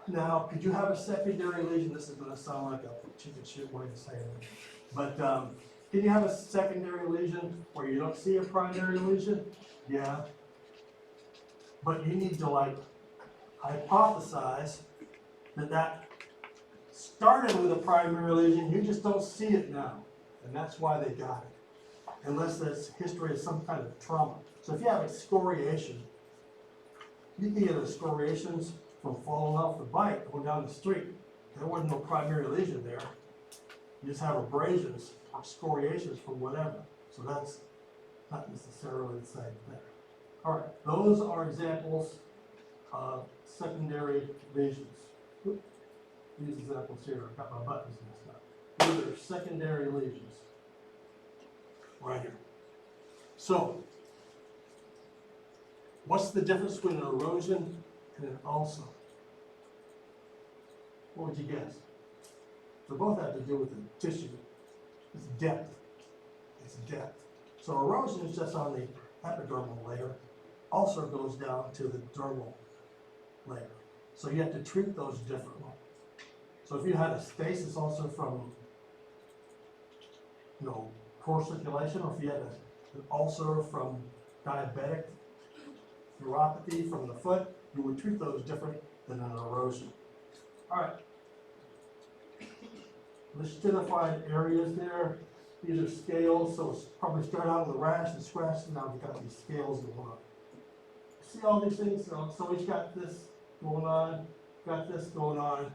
Now, could you have a secondary lesion? This is going to sound like a chicken shit way to say it. But can you have a secondary lesion where you don't see a primary lesion? Yeah. But you need to like hypothesize that started with a primary lesion, you just don't see it now. And that's why they got it. Unless there's history of some kind of trauma. So if you have excoriation, you can get excoriations from falling off the bike going down the street. there wasn't no primary lesion there. You just have abrasions or scoriations from whatever. So that's not necessarily the same thing. All right, those are examples of secondary lesions. These examples here, I've got my buttons messed up. These are secondary lesions. Right here. So, what's the difference between an erosion and an ulcer? What would you guess? They both have to do with the tissue. It's depth. It's depth. So erosion is just on the epidermal layer. Ulcer goes down to the dermal layer. So you have to treat those differently. So if you had a stasis ulcer from, poor circulation, or if you had an ulcer from diabetic neuropathy from the foot, you would treat those different than an erosion. All right. Lichenified areas there. These are scales, so it's probably start out with a rash and scratch, and now we've got these scales going on. See all these things? So he's got this going on, got this going on.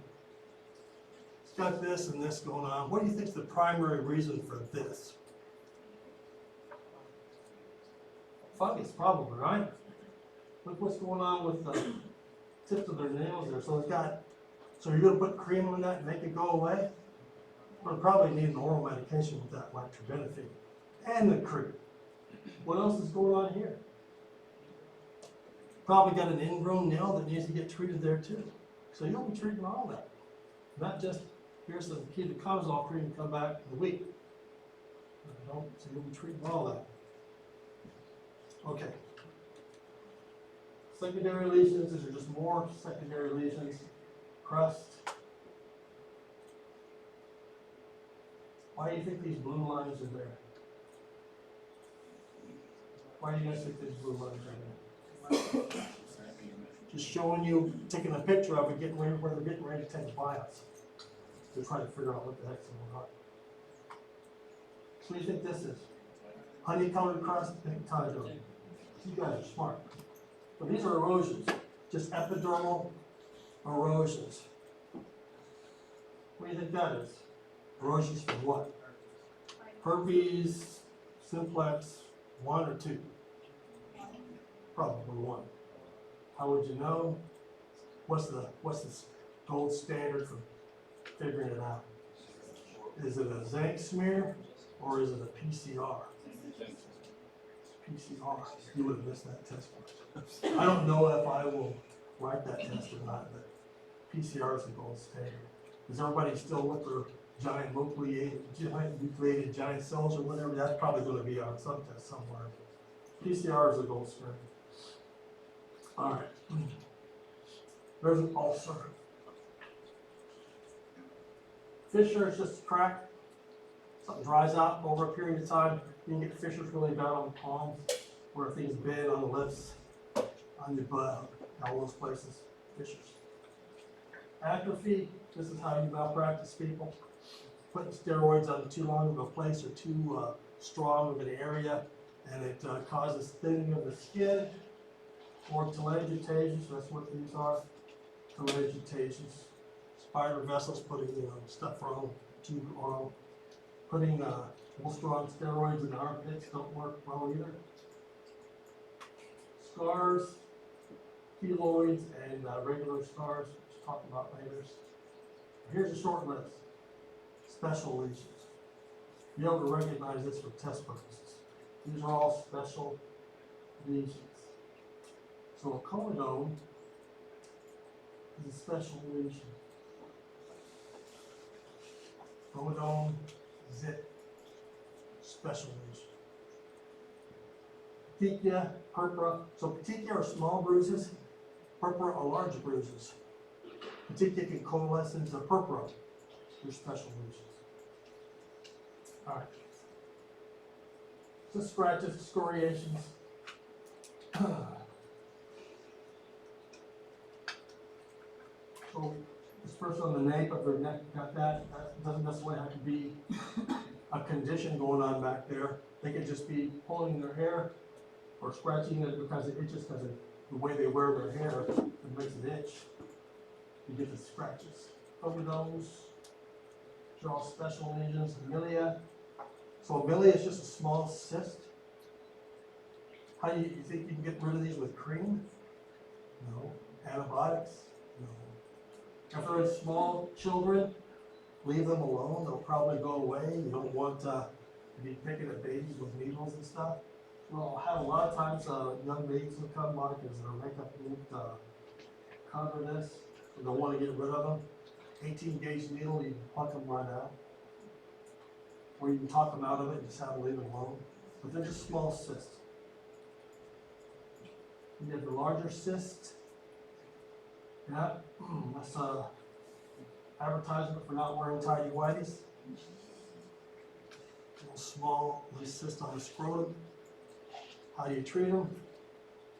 It's got this and this going on. What do you think is the primary reason for this? Fungus, probably, right? Look what's going on with the tips of their nails there. So you're going to put cream on that and make it go away? We'll probably need an oral medication with that, like terbinafine. And the cream. What else is going on here? Probably got an ingrown nail that needs to get treated there too. So you'll be treating all that. Not just, here's some ketoconazole cream, come back in a week. So you'll be treating all that. Okay. Secondary lesions, these are just more secondary lesions. Crust. Why do you think these blue lines are there? Why do you guys think these blue lines are there? Just showing you, taking a picture of it, getting ready, where they're getting ready to take a biopsy. They're trying to figure out what the heck's going on. So what do you think this is? Honey-colored crust, pink type. You guys are smart. But these are erosions, just epidermal erosions. What do you think that is? Erosions from what? Herpes, simplex, 1 or 2? Probably 1. How would you know? What's the gold standard for figuring it out? Is it a zinc smear or is it a PCR? PCR. You would have missed that test. I don't know if I will write that test or not, but PCR is the gold standard. Is everybody still with their giant nucleated giant cells or whatever? That's probably going to be on some test somewhere. PCR is the gold standard. All right. There's an ulcer. Fissure is just a crack. Something dries out over a period of time. You can get fissures really bad on the palms, where things bend on the lips, on your butt, all those places, fissures. Atrophy, this is how you malpractice people. Putting steroids on too long of a place or too strong of an area, and it causes thinning of the skin, or telangiectasias, that's what these are, telangiectasias. Spider vessels, putting stuff wrong, tube wrong. Putting real strong steroids in the armpits don't work well either. Scars, keloids, and regular scars, which we'll talk about later. Here's a short list. Special lesions. Be able to recognize this for test purposes. These are all special lesions. So a comedone is a special lesion. Comedone, zit, special lesion. Petechia, purpura. So petechia are small bruises, purpura are large bruises. Petechia can coalesce into purpura. They're special lesions. All right. So scratches, scoriations. So this person on the nape of their neck got that. That doesn't necessarily have to be a condition going on back there. They could just be pulling their hair or scratching it because it itches because of the way they wear their hair. It makes it itch. You get the scratches. overdose, these are all special lesions. Amelia. So amelia is just a small cyst. How do you think you can get rid of these with cream? No. Antibiotics? No. If they're small children, leave them alone. They'll probably go away. You don't want to be picking at babies with needles and stuff. Well, I have a lot of times young babies will come, Mark, as their makeup won't cover this. You don't want to get rid of them. 18 gauge needle, you can pluck them right out. Or you can talk them out of it and just have them leave it alone. But they're just small cysts. You have the larger cyst. Yeah, that's advertisement for not wearing tidy whities. Little small cyst on the scrotum. How do you treat them?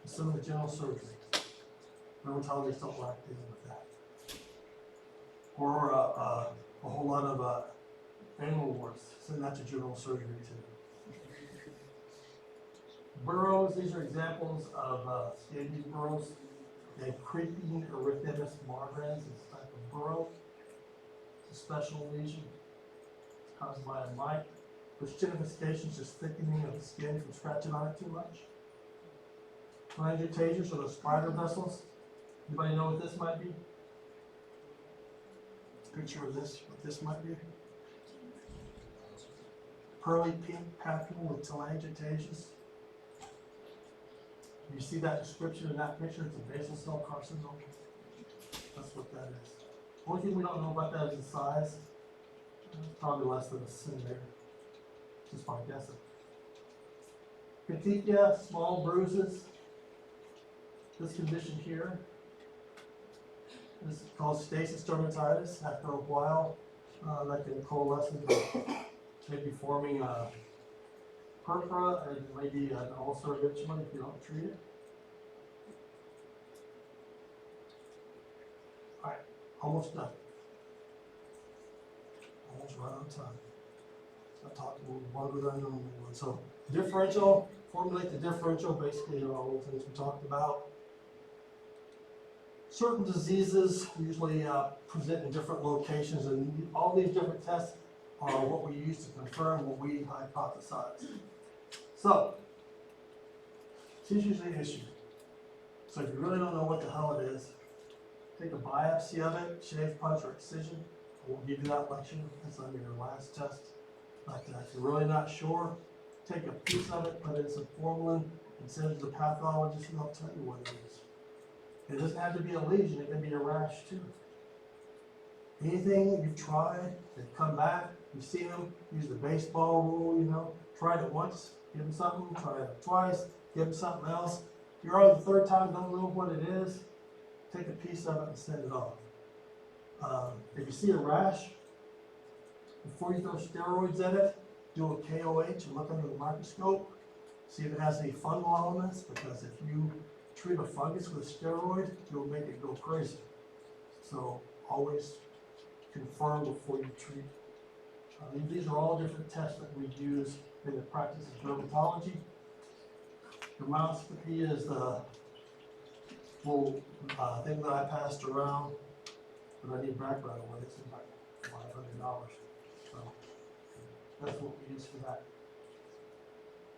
Some of the general surgery. Rheumatologists don't like dealing with that. Or a whole lot of animal warts. Send that to general surgery too. Burrows, these are examples of scabies burrows. They creeping erythemus migrans is a type of burrow. It's a special lesion. It's caused by a mite. Vaginification is just thickening of the skin from scratching on it too much. Telangiectasias are those spider vessels. Anybody know what this might be? Picture of this, what this might be. Pearly pink papule with telangiectasias. You see that description in that picture? It's a basal cell carcinoma. That's what that is. Only thing we don't know about that is the size. It's probably less than a centimeter. Just by guessing. Petechia, small bruises. This condition here, this is called stasis dermatitis. After a while, that can coalesce into maybe forming a purpura and maybe an ulcer eventually if you don't treat it. Alright, almost done. Almost right on time. I talked a little longer than I normally would. So differential, formulate the differential, basically all the things we talked about. Certain diseases usually present in different locations, and all these different tests are what we use to confirm what we hypothesize. So, it's usually an issue. So if you really don't know what the hell it is, take a biopsy of it, shave, punch, or excision. I won't give you that lecture. That's on your last test. But if you're really not sure, take a piece of it, put it in some formalin, and send it to the pathologist, and they'll tell you what it is. It doesn't have to be a lesion, it can be a rash too. Anything you've tried, they've come back, you've seen them, use the baseball rule, you know, tried it once, give them something, try it twice, give them something else. You're on the third time, don't know what it is, take a piece of it and send it off. If you see a rash, before you throw steroids at it, do a KOH and look under the microscope, see if it has any fungal elements, because if you treat a fungus with a steroid, you'll make it go crazy. So always confirm before you treat. These are all different tests that we use in the practice of dermatology. Dermoscopy is the little thing that I passed around, but I need back right away. It's like $500. So that's what we use for that.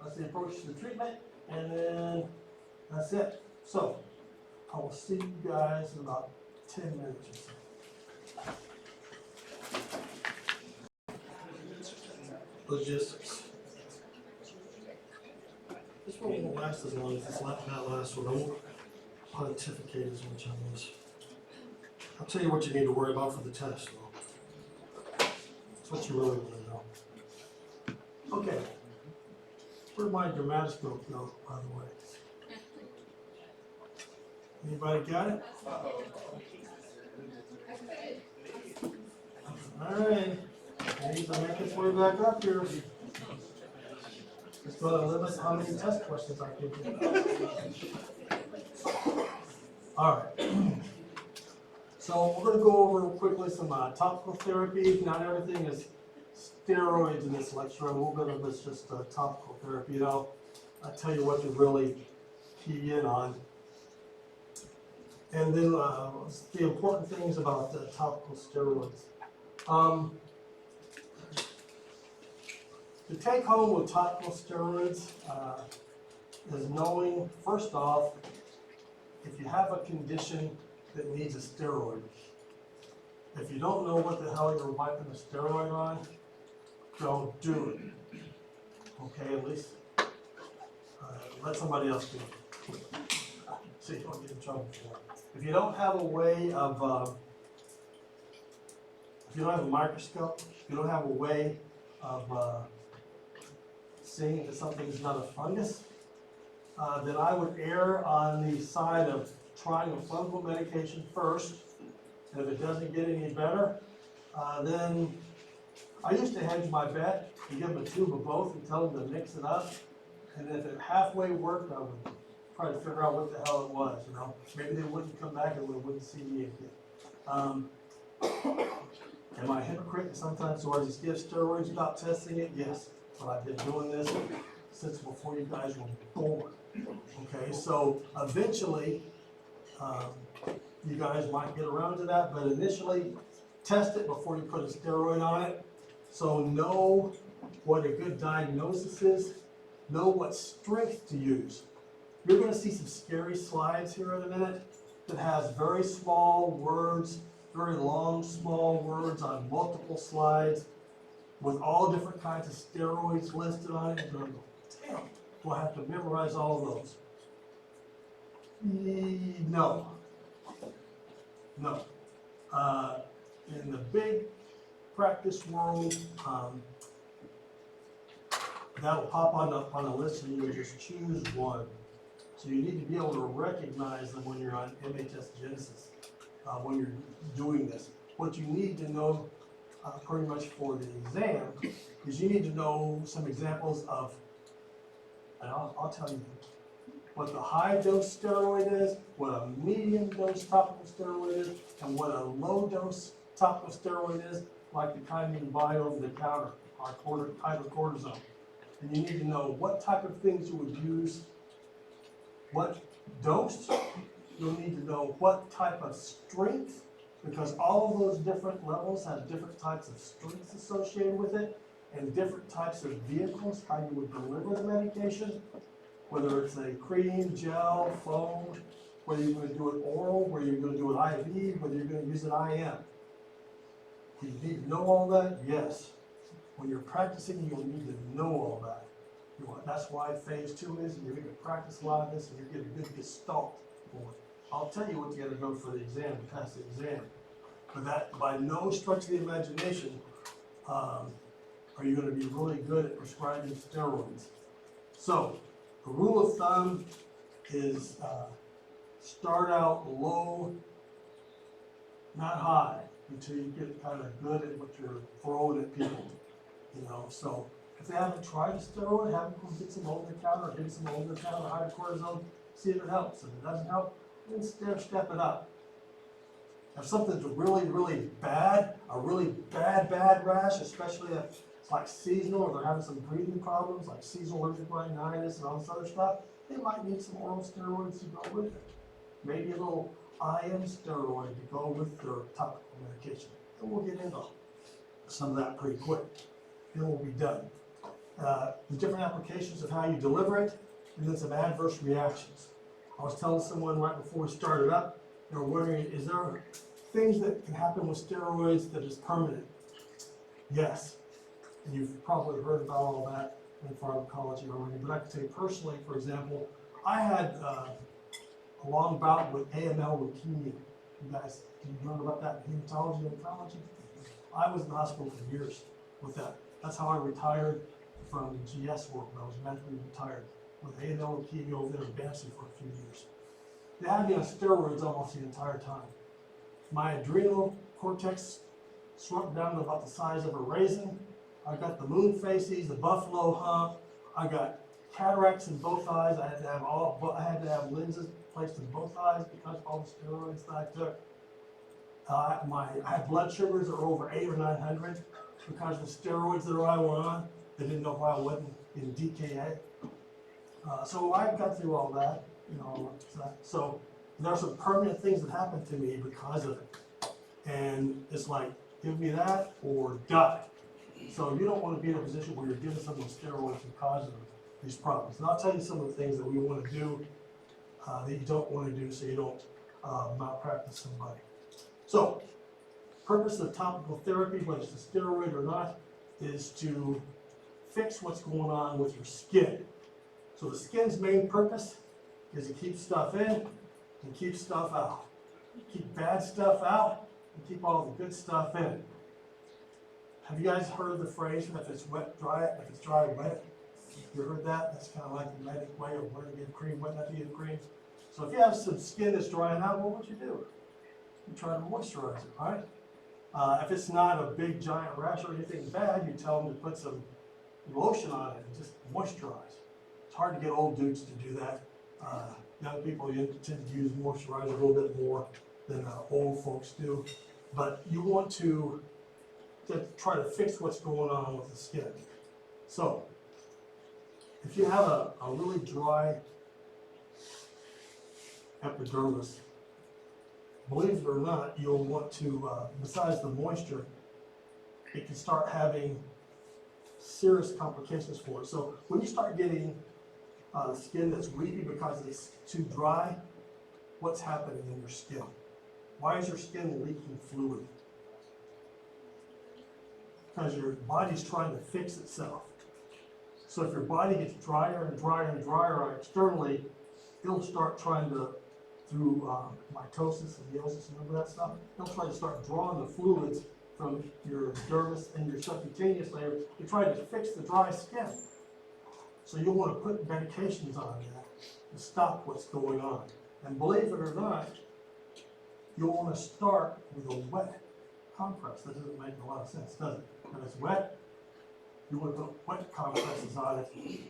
That's the approach to the treatment, and then that's it. So I will see you guys in about 10 minutes or so. Logistics. This one won't last as long as that last one. I won't pontificate as much on this. I'll tell you what you need to worry about for the test, though. That's what you really want to know. Okay. Where'd my dermatoscope go, by the way? Anybody got it? All right. Need to make its way back up here. It's going to limit how many test questions I can do. All right. So we're going to go over quickly some topical therapies. Not everything is steroids in this lecture. A little bit of it's just topical therapy. I'll tell you what to really key in on. And then the important things about topical steroids. The take home with topical steroids is knowing, first off, if you have a condition that needs a steroid. If you don't know what the hell you're wiping a steroid on, don't do it. Okay, at least let somebody else do it. So you don't get in trouble for it. If you don't have a way of, if you don't have a microscope, if you don't have a way of seeing if something is not a fungus, then I would err on the side of trying a fungal medication first. And if it doesn't get any better, then I used to hedge my bet and give them a tube of both and tell them to mix it up. And if it halfway worked, I would try to figure out what the hell it was, you know. Maybe they wouldn't come back and they wouldn't see me again. Am I a hypocrite? Sometimes do I just give steroids without testing it? Yes. But I've been doing this since before you guys were born. Okay, so eventually, you guys might get around to that, but initially, test it before you put a steroid on it. So know what a good diagnosis is, know what strength to use. You're gonna see some scary slides here in a minute that has very small words, very long, small words on multiple slides with all different kinds of steroids listed on it. You're gonna go, damn, do I have to memorize all of those? No. No. In the big practice world, that'll pop on a list and you would just choose one. So you need to be able to recognize them when you're on MHS Genesis, when you're doing this. What you need to know pretty much for the exam is you need to know some examples of, and I'll tell you what the high dose steroid is, what a medium dose topical steroid is, and what a low dose topical steroid is, like the kind you can buy over the counter, hydrocortisone. And you need to know what type of things you would use, what dose. You'll need to know what type of strength, because all of those different levels have different types of strengths associated with it, and different types of vehicles, how you would deliver the medication, whether it's a cream, gel, foam, whether you're going to do it oral, whether you're going to do it IV, whether you're going to use it IM. Do you need to know all that? Yes. When you're practicing, you'll need to know all that. That's why phase 2 is, you're going to practice a lot of this, and you're getting a good gestalt for it. I'll tell you what you got to go for the exam to pass the exam. But that, by no stretch of the imagination, are you going to be really good at prescribing steroids. So, the rule of thumb is start out low, not high, until you get kind of good at what you're throwing at people. You know, so if they haven't tried a steroid, have them get some over-the-counter, or get some over-the-counter hydrocortisone, see if it helps. If it doesn't help, then step it up. If something's really, really bad, a really bad rash, especially if it's like seasonal or they're having some breathing problems, like seasonal allergic rhinitis and all this other stuff, they might need some oral steroids to go with it. Maybe a little IM steroid to go with their topical medication. And we'll get into some of that pretty quick. Then we'll be done. The different applications of how you deliver it, and then some adverse reactions. I was telling someone right before we started up, they were wondering, is there things that can happen with steroids that is permanent? Yes. And you've probably heard about all that in pharmacology already, but I can tell you personally, for example, I had a long bout with AML leukemia. You guys, can you learn about that in hematology and oncology? I was in the hospital for years with that. That's how I retired from GS work. I was medically retired with AML leukemia over there in Banksy for a few years. They had me on steroids almost the entire time. My adrenal cortex shrunk down to about the size of a raisin. I got the moon faces, the buffalo hump. I got cataracts in both eyes. I had to have lenses placed in both eyes because of all the steroids that I took. I had blood sugars that were over 800 or 900 because of the steroids that I were on. They didn't know why I wasn't in DKA. So I got through all that, you know. So There are some permanent things that happen to me because of it. And it's like, give me that or die. So you don't want to be in a position where you're giving someone steroids because of these problems. And I'll tell you some of the things that we want to do that you don't want to do so you don't malpractice somebody. So, purpose of topical therapy, whether it's a steroid or not, is to fix what's going on with your skin. So the skin's main purpose is to keep stuff in and keep stuff out. Keep bad stuff out and keep all the good stuff in. Have you guys heard the phrase, if it's wet, dry it, if it's dry, wet it? You heard that? That's kind of like the medic way of when to give cream, when not to give cream. So if you have some skin that's drying out, what would you do? You try to moisturize it, right? If it's not a big giant rash or anything bad, you tell them to put some lotion on it and just moisturize. It's hard to get old dudes to do that. Young people tend to use moisturizer a little bit more than old folks do. But you want to try to fix what's going on with the skin. So, if you have a really dry epidermis, believe it or not, you'll want to, besides the moisture, it can start having serious complications for it. So when you start getting skin that's weepy because it's too dry, what's happening in your skin? Why is your skin leaking fluid? Because your body's trying to fix itself. So if your body gets drier and drier and drier externally, it'll start trying to, through mitosis and meiosis, remember that stuff? It'll try to start drawing the fluids from your dermis and your subcutaneous layer to try to fix the dry skin. So you'll want to put medications on that to stop what's going on. And believe it or not, you'll want to start with a wet compress. That doesn't make a lot of sense, does it? When it's wet, you want to put wet compresses on it.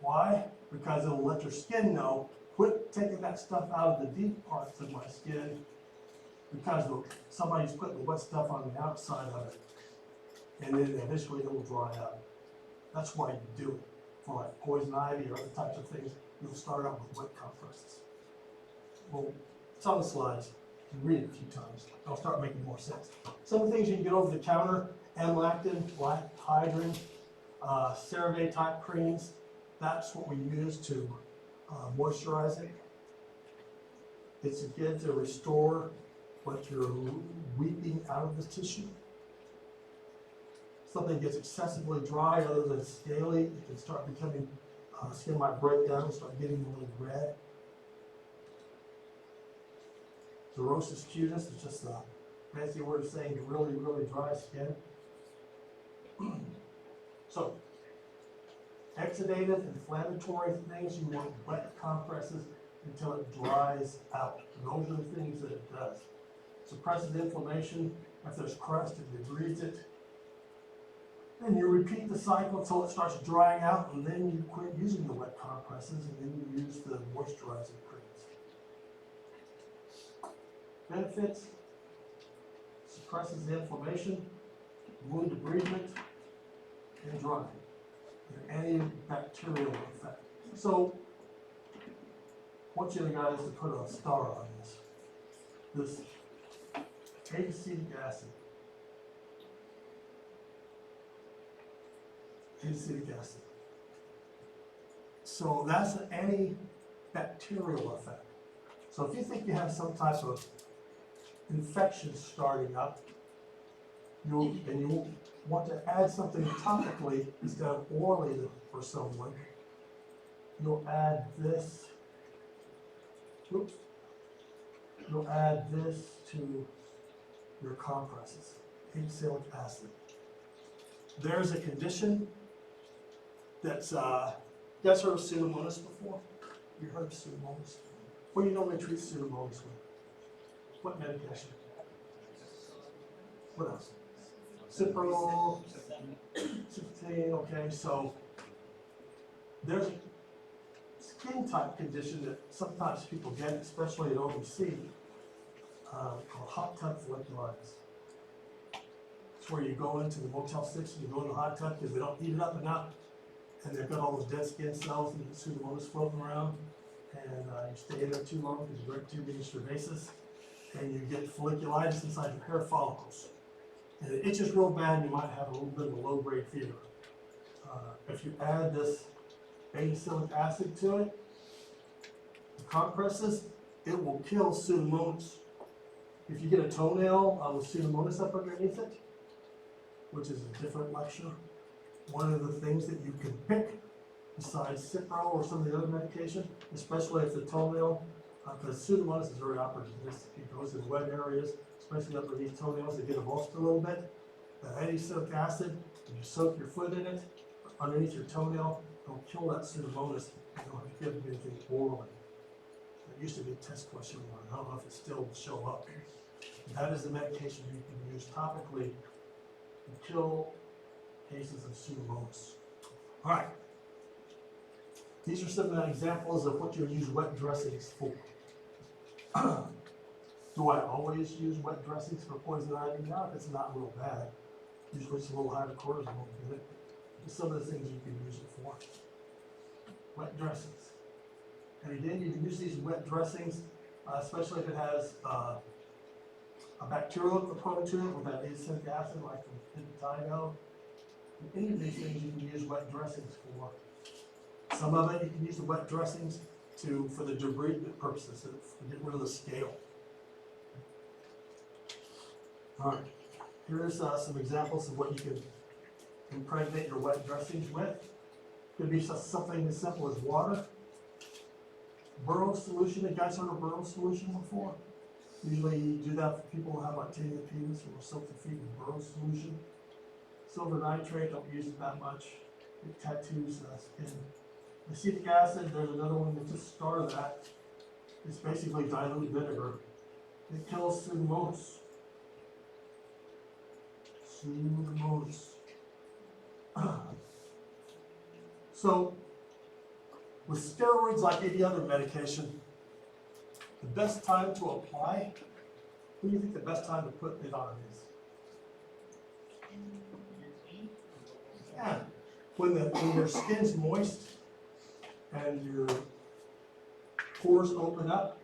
Why? Because it'll let your skin know, quit taking that stuff out of the deep parts of my skin, because somebody's putting the wet stuff on the outside of it, and then eventually it will dry out. That's why you do it. For like poison ivy or other types of things, you'll start out with wet compresses. Well, it's on the slides. You can read it a few times. It'll start making more sense. Some of the things you can get over the counter: amlactin, black hydrin, CeraVe type creams. That's what we use to moisturize it. It's again to restore what you're weeping out of the tissue. Something gets excessively dry, other than scaly, it can start becoming, skin might break down and start getting a little red. Xerosis cutis is just a fancy word of saying really, really dry skin. So, exudative, inflammatory things, you want wet compresses until it dries out. And those are the things that it does. Suppresses inflammation. If there's crust, it degrades it. Then you repeat the cycle until it starts drying out, and then you quit using the wet compresses, and then you use the moisturizing creams. Benefits: suppresses the inflammation, wound debridement, and drying. An antibacterial effect. So, I want you guys to put a star on this. This acetic acid. Acetic acid. So that's an antibacterial effect. So if you think you have some type of infection starting up, you want to add something topically instead of orally for someone, you'll add this. Oops. You'll add this to your compresses. Acetic acid. There's a condition that's, you guys heard of Pseudomonas before? You heard of Pseudomonas? What do you normally treat Pseudomonas with? What medication? What else? Cipro, okay, so there's a skin type condition that sometimes people get, especially in OBC, called hot tub folliculitis. It's where you go into the Motel 6 and you go in the hot tub because they don't heat it up enough, and they've got all those dead skin cells and Pseudomonas floating around, and you stay in there too long because you break too many strabismus, and you get folliculitis inside your hair follicles. And it itches real bad, you might have a little bit of a low-grade fever. If you add this beta-salicylic acid to it, the compresses, it will kill Pseudomonas. If you get a toenail with Pseudomonas up underneath it, which is a different lecture, one of the things that you can pick besides Cipro or some of the other medication, especially if the toenail, because Pseudomonas is very operative. It goes in wet areas, especially underneath toenails, they get emulsed a little bit. The beta-salicylic acid, if you soak your foot in it, underneath your toenail, it'll kill that Pseudomonas. You don't have to give them anything orally. There used to be a test question one. I don't know if it still will show up. That is the medication you can use topically to kill cases of Pseudomonas. All right. These are some examples of what you use wet dressings for. Do I always use wet dressings for poison ivy? Not if it's not real bad. Usually it's a little hydrocortisone in it. Some of the things you can use it for. Wet dressings. And again, you can use these wet dressings, especially if it has a bacterial component to it with that acetic acid, like the Pipitino. Any of these things you can use wet dressings for. Some of it you can use the wet dressings for the debridement purposes, to get rid of the scale. All right, here's some examples of what you can impregnate your wet dressings with. Could be something as simple as water. Burrow solution, you guys heard of burrow solution before? Usually you do that for people who have like tinea pedis or soak their feet in burrow solution. Silver nitrate, don't use it that much. It tattoos skin. Acetic acid, there's another one that's just start of that. It's basically dilute vinegar. It kills Pseudomonas. Pseudomonas. So, with steroids, like any other medication, the best time to apply, what do you think the best time to put it on is? Yeah, when your skin's moist and your pores open up,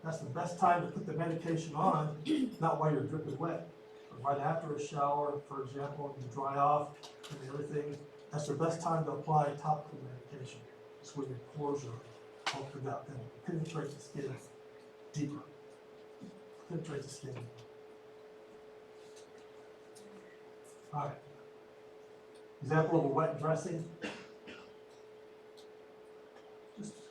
that's the best time to put the medication on, not while you're dripping wet. But right after a shower, for example, you dry off and everything, that's the best time to apply topical medication. It's when your pores are opened up and penetrate the skin deeper. Penetrate the skin. All right. Example of a wet dressing.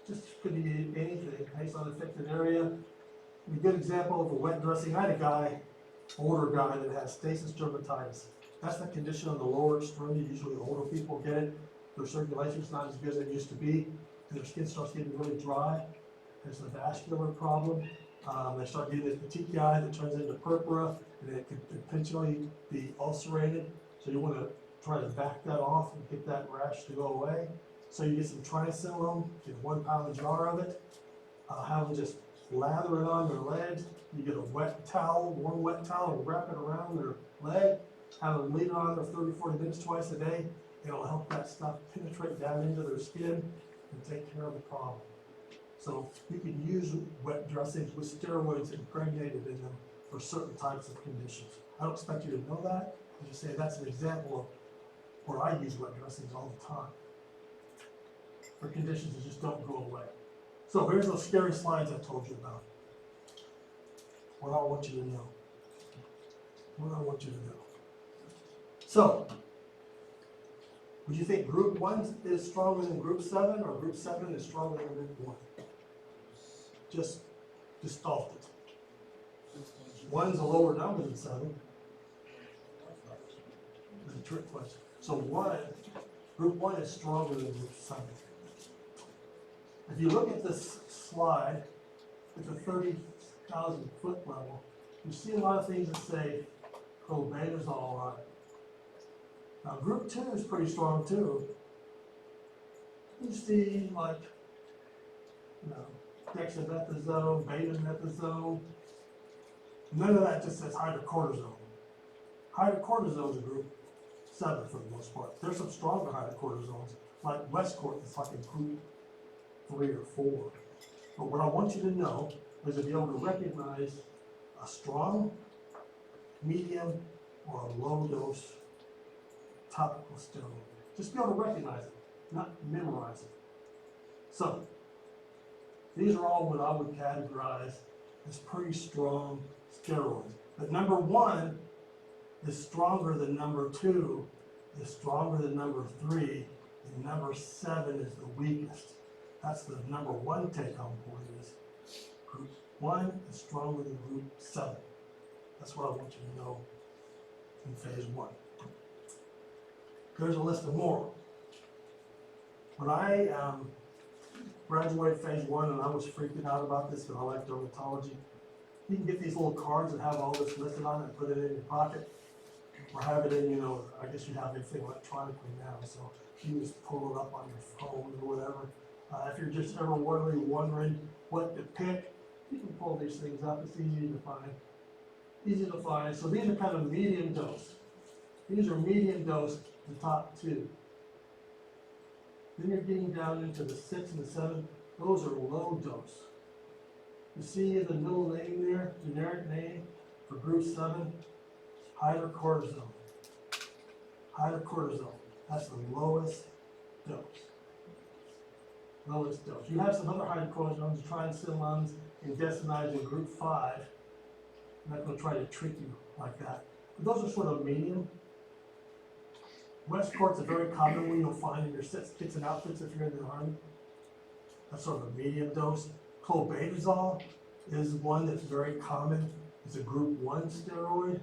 Just could be anything based on the affected area. A good example of a wet dressing. I had a guy, older guy, that has stasis dermatitis. That's the condition on the lower extremity. Usually older people get it. Their circulation's not as good as it used to be, and their skin starts getting really dry. There's a vascular problem. They start getting this petechiae that turns into purpura, and it could potentially be ulcerated. So you want to try to back that off and get that rash to go away. So you get some triacetamide, get 1 pound jar of it, have them just lather it on their legs. You get a wet towel, warm wet towel, and wrap it around their leg, have them leave it on there 30, 40 minutes twice a day. It'll help that stuff penetrate down into their skin and take care of the problem. So you can use wet dressings with steroids impregnated in them for certain types of conditions. I don't expect you to know that. I'm just saying that's an example of where I use wet dressings all the time for conditions that just don't go away. So here's those scary slides I told you about. What I want you to know. What I want you to know. So, would you think group 1 is stronger than group 7, or group 7 is stronger than group 1? Just thought it. 1's a lower number than 7. It's a trick question. So group 1 is stronger than group 7. If you look at this slide at the 30,000 foot level, you see a lot of things that say beta's all right. Now group 2 is pretty strong too. You see like, dexamethasone, betamethasone. None of that just says hydrocortisone. Hydrocortisone is a group 7 for the most part. There's some stronger hydrocortisones, like Westcourt, that's like a group 3 or 4. But what I want you to know is to be able to recognize a strong, medium, or a low dose topical steroid. Just be able to recognize it, not memorize it. So, these are all what I would categorize as pretty strong steroids. But number 1 is stronger than number 2, is stronger than number 3, and number 7 is the weakest. That's the number 1 take-home point is group 1 is stronger than group 7. That's what I want you to know in phase 1. There's a list of more. When I graduated phase 1, and I was freaking out about this because I like dermatology, you can get these little cards that have all this listed on it and put it in your pocket, or have it in, I guess you have everything electronically now, so you can just pull it up on your phone or whatever. If you're just ever wondering what to pick, you can pull these things up. It's easy to find. Easy to find. So these are kind of medium dose. These are medium dose, the top 2. Then you're getting down into the 6 and the 7. Those are low dose. You see the middle name there, generic name for group 7, hydrocortisone. Hydrocortisone. That's the lowest dose. Lowest dose. You have some other hydrocortisones, triamcinolones, and desinides in group 5. I'm not going to try to trick you like that. But those are sort of medium. Westport's a very common one you'll find in your sets, kits, and outfits if you're in the Army. That's sort of a medium dose. Clobetasol is one that's very common. It's a group 1 steroid.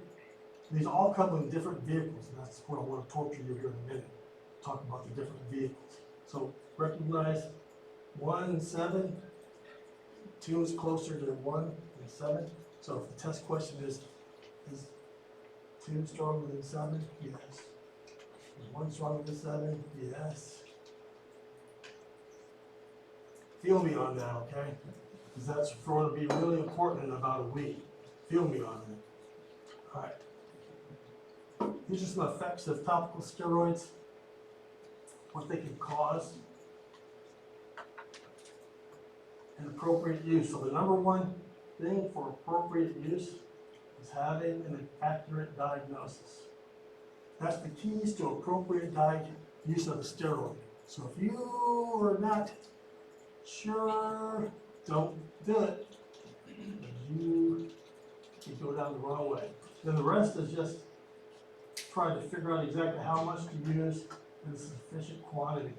These all come in different vehicles, and that's what I want to torture you here in a minute. Talk about the different vehicles. So recognize 1 and 7. 2 is closer to 1 and 7. So if the test question is 2 stronger than 7? Yes. Is 1 stronger than 7? Yes. Feel me on that, okay? Because that's going to be really important in about a week. Feel me on that. All right. These are some effects of topical steroids, what they can cause, and appropriate use. So the number 1 thing for appropriate use is having an accurate diagnosis. That's the keys to appropriate use of a steroid. So if you are not sure, don't do it. You can go down the wrong way. Then the rest is just trying to figure out exactly how much to use in sufficient quantity.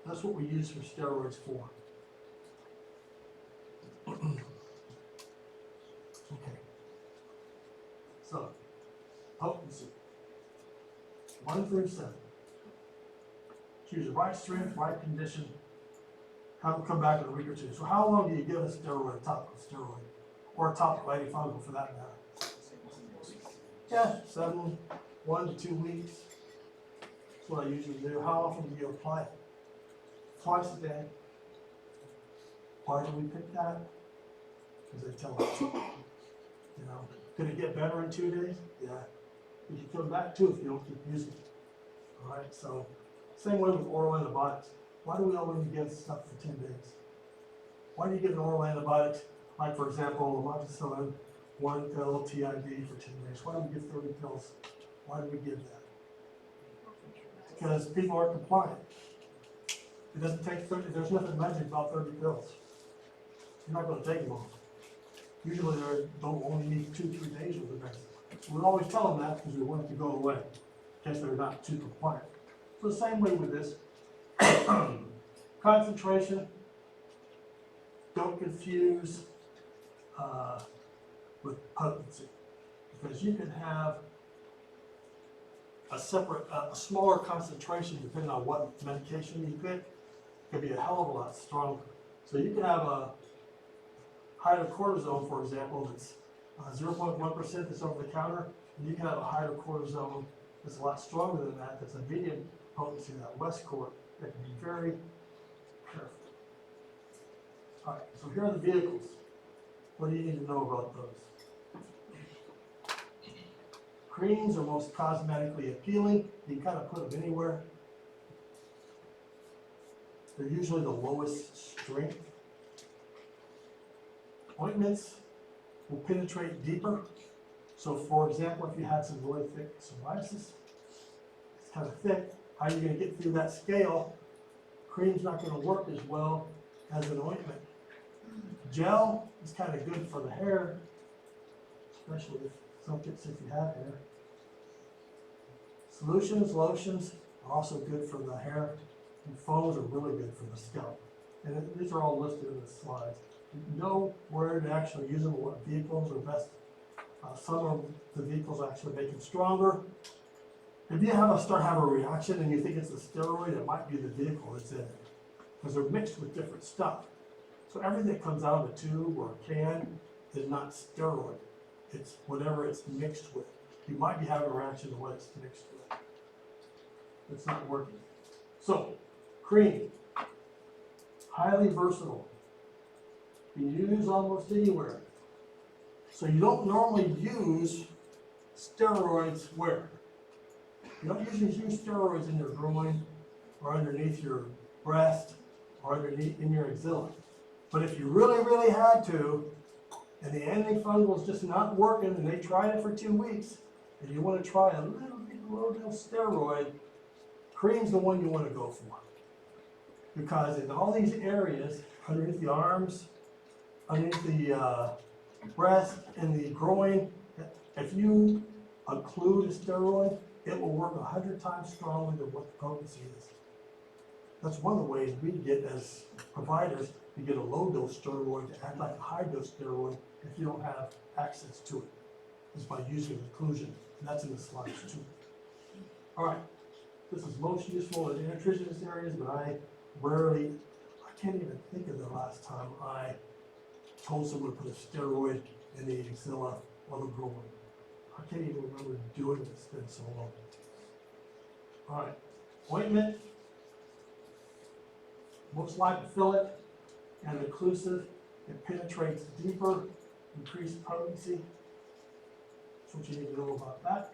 That's what we use for steroids for. Okay. So, potency. 1 through 7. Choose the right strength, right condition. Have them come back in a week or 2. So how long do you give a steroid, a topical steroid? Or a topical antifungal for that matter? Yeah, 1 to 2 weeks. That's what I usually do. How often do you apply it? Twice a day. Why do we pick that? Because they tell us. Could it get better in 2 days? Yeah. You can come back too if you don't keep using it. All right, so same way with oral antibiotics. Why do we only give stuff for 10 days? Why do you give an oral antibiotic, like for example, amoxicillin, 1 pill TID for 10 days? Why do we give 30 pills? Why do we give that? Because people aren't compliant. It doesn't take 30, there's nothing magic about 30 pills. You're not going to take them all. Usually they don't only need 2-3 days with the medicine. We always tell them that because we want it to go away, in case they're not too compliant. So the same way with this. Concentration, don't confuse with potency, because you can have a smaller concentration depending on what medication you pick. It could be a hell of a lot stronger. So you can have a hydrocortisone, for example, that's 0.1% that's over the counter, and you can have a hydrocortisone that's a lot stronger than that, that's a medium potency, that Westport, that can be very careful. All right, so here are the vehicles. What do you need to know about those? Creams are most cosmetically appealing. You can kind of put them anywhere. They're usually the lowest strength. Ointments will penetrate deeper. So for example, if you had some really thick psoriasis, it's kind of thick, how are you gonna get through that scale? Cream's not gonna work as well as an ointment. Gel is kind of good for the hair, especially if you have hair. Solutions, lotions are also good for the hair, and foams are really good for the scalp. And these are all listed in the slides. You know where to actually use them, what vehicles are best. Some of the vehicles actually make them stronger. If you start having a reaction and you think it's the steroid, it might be the vehicle that's in it, because they're mixed with different stuff. So everything that comes out of a tube or a can is not steroid. It's whatever it's mixed with. You might be having a reaction to what it's mixed with. It's not working. So, cream, highly versatile. You can use almost anywhere. So you don't normally use steroids where? You don't usually use steroids in your groin or underneath your breast or underneath in your axilla. But if you really, really had to, and the antifungal is just not working, and they tried it for 2 weeks, and you want to try a little steroid, cream's the one you want to go for. Because in all these areas, underneath the arms, underneath the breast and the groin, if you occlude a steroid, it will work 100 times stronger than what the potency is. That's one of the ways we get as providers to get a low dose steroid to act like a high dose steroid if you don't have access to it, is by using occlusion. And that's in the slides too. All right, this is most useful in intertriginous areas, but I can't even think of the last time I told someone to put a steroid in the axilla or the groin. I can't even remember doing it, it's been so long. All right, ointment, most lipophilic and occlusive. It penetrates deeper, increased potency. That's what you need to know about that.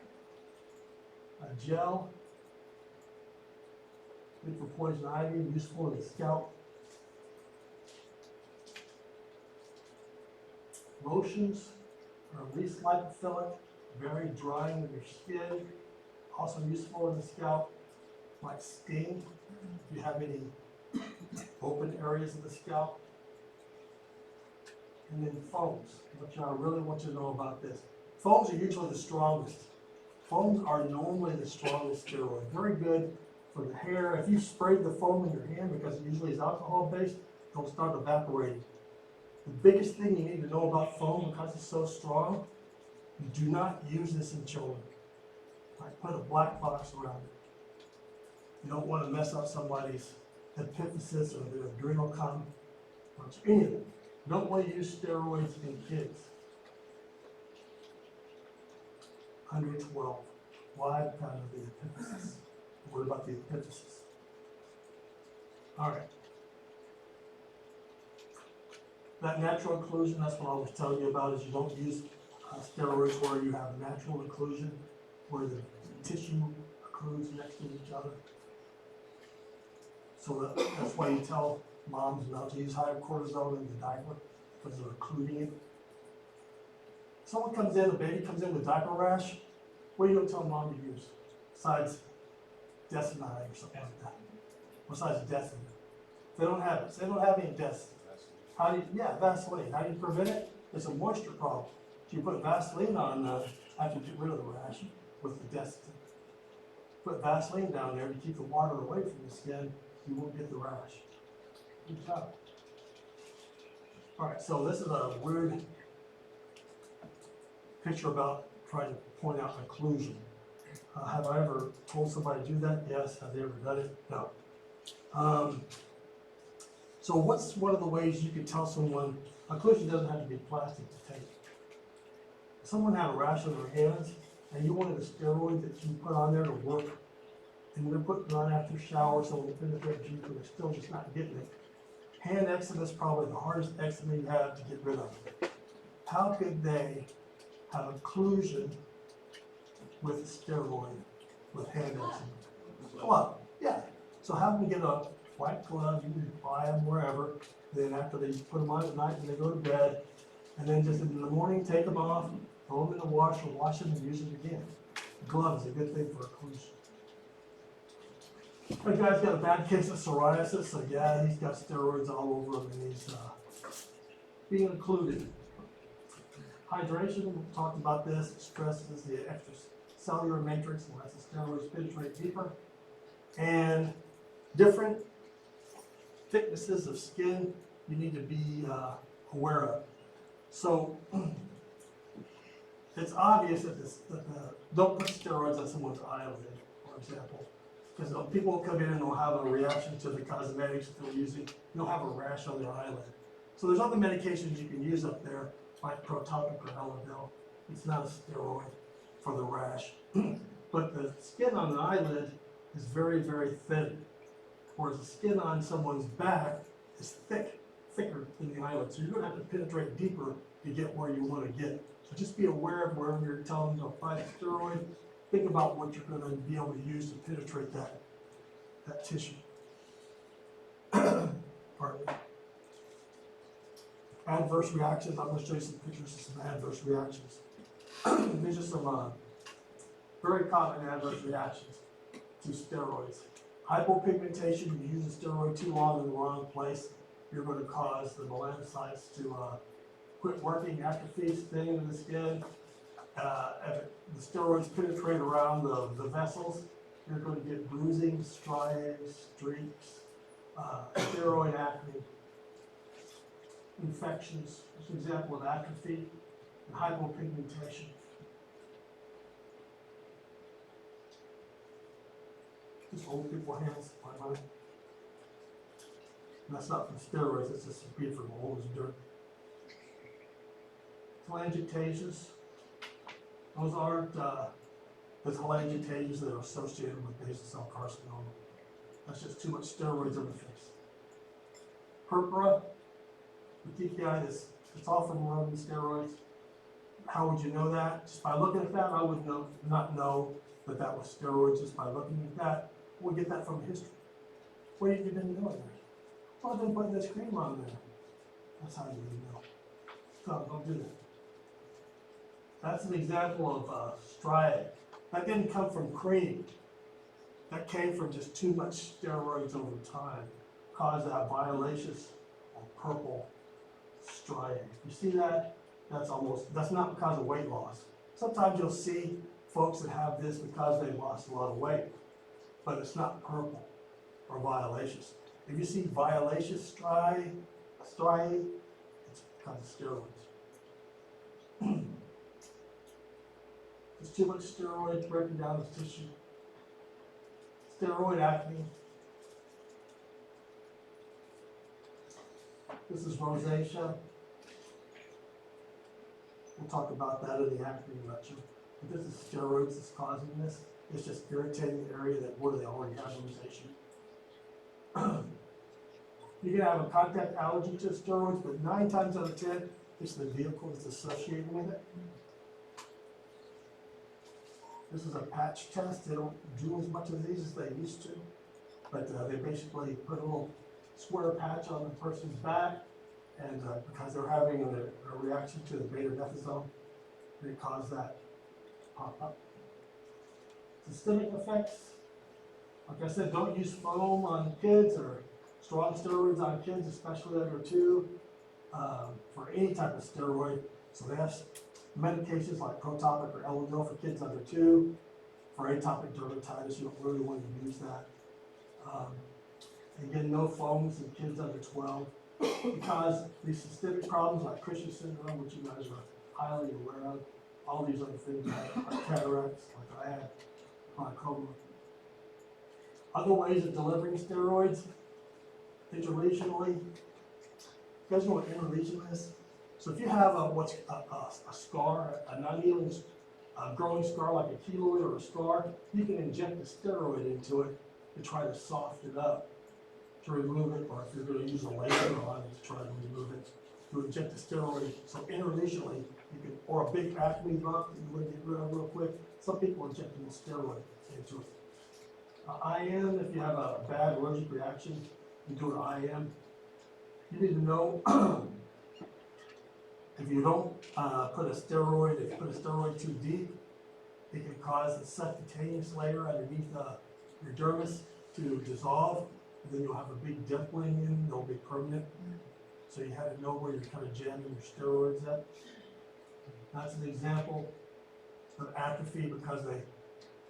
A gel, good for poison ivy, useful in the scalp. Lotions are least lipophilic, very drying of your skin, also useful in the scalp, might sting if you have any open areas of the scalp. And then foams, which I really want you to know about this. Foams are usually the strongest. Foams are normally the strongest steroid. Very good for the hair. If you sprayed the foam in your hand, because it usually is alcohol-based, it'll start evaporating. The biggest thing you need to know about foam, because it's so strong, you do not use this in children. Like, put a black box around it. You don't want to mess up somebody's epiphysis or their adrenal column or any of it. You don't want to use steroids in kids under 12. Why? Because of the epiphysis. What about the epiphysis? All right. That natural occlusion, that's what I was telling you about, is you don't use steroids where you have natural occlusion, where the tissue occludes next to each other. So that's why you tell moms not to use higher cortisone in the diaper, because they're occluding it. Someone comes in, a baby comes in with diaper rash, what do you tell mom to use? Besides Desinide or something like that. Besides Desin. They don't have it. So they don't have any Desin. How do you, Vaseline. How do you prevent it? It's a moisture problem. So you put Vaseline on after you get rid of the rash with the Desin. Put Vaseline down there to keep the water away from the skin. You won't get the rash. Good job. All right, so this is a weird picture about trying to point out occlusion. Have I ever told somebody to do that? Yes. Have they ever done it? No. So what's one of the ways you could tell someone, occlusion doesn't have to be plastic to take. If someone had a rash on their hands and you wanted a steroid that you put on there to work, and they're putting it on after a shower so it'll penetrate deeper, they're still just not getting it. Hand eczema is probably the hardest eczema you have to get rid of. How could they have occlusion with steroid with hand eczema? Well, yeah. So have them get a white gloves, you can buy them wherever. Then after they put them on at night when they go to bed, and then just in the morning, take them off, throw them in the washer, wash them and use them again. Gloves is a good thing for occlusion. My guy's got a bad case of psoriasis, so yeah, he's got steroids all over him and he's being occluded. Hydration, we talked about this, it stresses the extracellular matrix and lets the steroids penetrate deeper. And different thicknesses of skin you need to be aware of. So it's obvious that don't put steroids on someone's eyelid, for example, because people will come in and they'll have a reaction to the cosmetics that they're using. They'll have a rash on their eyelid. So there's other medications you can use up there, like topical or Derm. It's not a steroid for the rash, but the skin on the eyelid is very, very thin, whereas the skin on someone's back is thicker than the eyelid. So you're going to have to penetrate deeper to get where you want to get. So just be aware of wherever you're telling them to apply the steroid. Think about what you're going to be able to use to penetrate that tissue. Pardon me. Adverse reactions. I'm going to show you some pictures of some adverse reactions. These are some very common adverse reactions to steroids. Hypopigmentation. You use a steroid too long in the wrong place, you're going to cause the melanocytes to quit working, atrophy, thinning of the skin. If the steroids penetrate around the vessels, you're going to get bruising, striae, streaks, steroid acne, infections. That's an example of atrophy and hypopigmentation. Just old people hands, my money. And that's not from steroids, it's just being from old as dirt. Telangiectasias. Those aren't the telangiectasias that are associated with basal cell carcinoma. That's just too much steroids on the face. Purpura, petechia, it's all from rubbing steroids. How would you know that? Just by looking at that, I would not know that that was steroids just by looking at that. We'll get that from history. What have you been doing there? Well, I've been putting this cream on there. That's how you would know. So don't do that. That's an example of striae. That didn't come from cream. That came from just too much steroids over time. Caused that violaceous or purple striae. You see that? That's not because of weight loss. Sometimes you'll see folks that have this because they lost a lot of weight, but it's not purple or violaceous. If you see violaceous striae, it's because of steroids. There's too much steroids breaking down the tissue. Steroid acne. This is rosacea. We'll talk about that in the acne lecture. But this is steroids that's causing this. It's just irritating the area where they already have rosacea. You can have a contact allergy to steroids, but 9 times out of 10, it's the vehicle that's associated with it. This is a patch test. They don't do as much of these as they used to, but they basically put a little square patch on the person's back, and because they're having a reaction to the beta-methazone, they cause that pop up. Systemic effects. Like I said, don't use foam on kids or strong steroids on kids, especially under 2, for any type of steroid. So they have medications like Protopic or Elidel for kids under 2. For atopic dermatitis, you don't really want to use that. Again, no foams in kids under 12, because these systemic problems like Cushing's syndrome, which you guys are highly aware of, all these other things like cataracts, like I had, glaucoma. Other ways of delivering steroids, interlesionally. You guys know what interlesion is? So if you have a scar, an uneven growing scar like a keloid or a scar, you can inject a steroid into it to try to soften it up, to remove it, or if you're going to use a laser on it to try to remove it, you inject a steroid. So interlesionally, you can, or a big acne bump that you want to get rid of real quick. Some people inject a steroid into it. IM, if you have a bad allergic reaction You do an IM. You need to know if you don't put a steroid, if you put a steroid too deep, it can cause the subcutaneous layer underneath your dermis to dissolve, and then you'll have a big dimpling in, it'll be permanent. So you have to know where you're kind of jamming your steroids at. That's an example of atrophy because they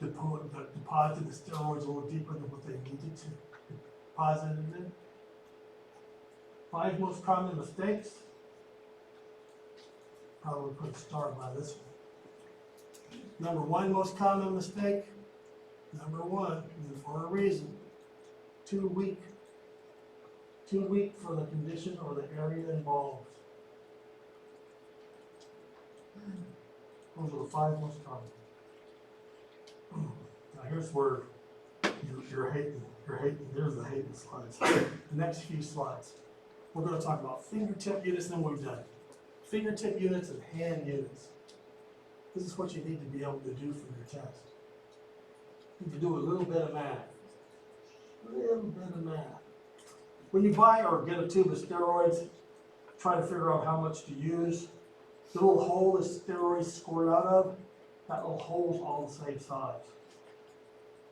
deposited the steroids a little deeper than what they needed to deposit it in. 5 most common mistakes. Probably put a star by this one. Number 1 most common mistake. Number 1, and for a reason. Too weak. Too weak for the condition or the area involved. Those are the 5 most common. Now here's where you're hating. There's the hating slides. The next few slides. We're going to talk about fingertip units and then we've done. Fingertip units and hand units. This is what you need to be able to do for your test. You need to do a little bit of math. When you buy or get a tube of steroids, try to figure out how much to use. The little hole the steroids squirt out of, that little hole's all the same size,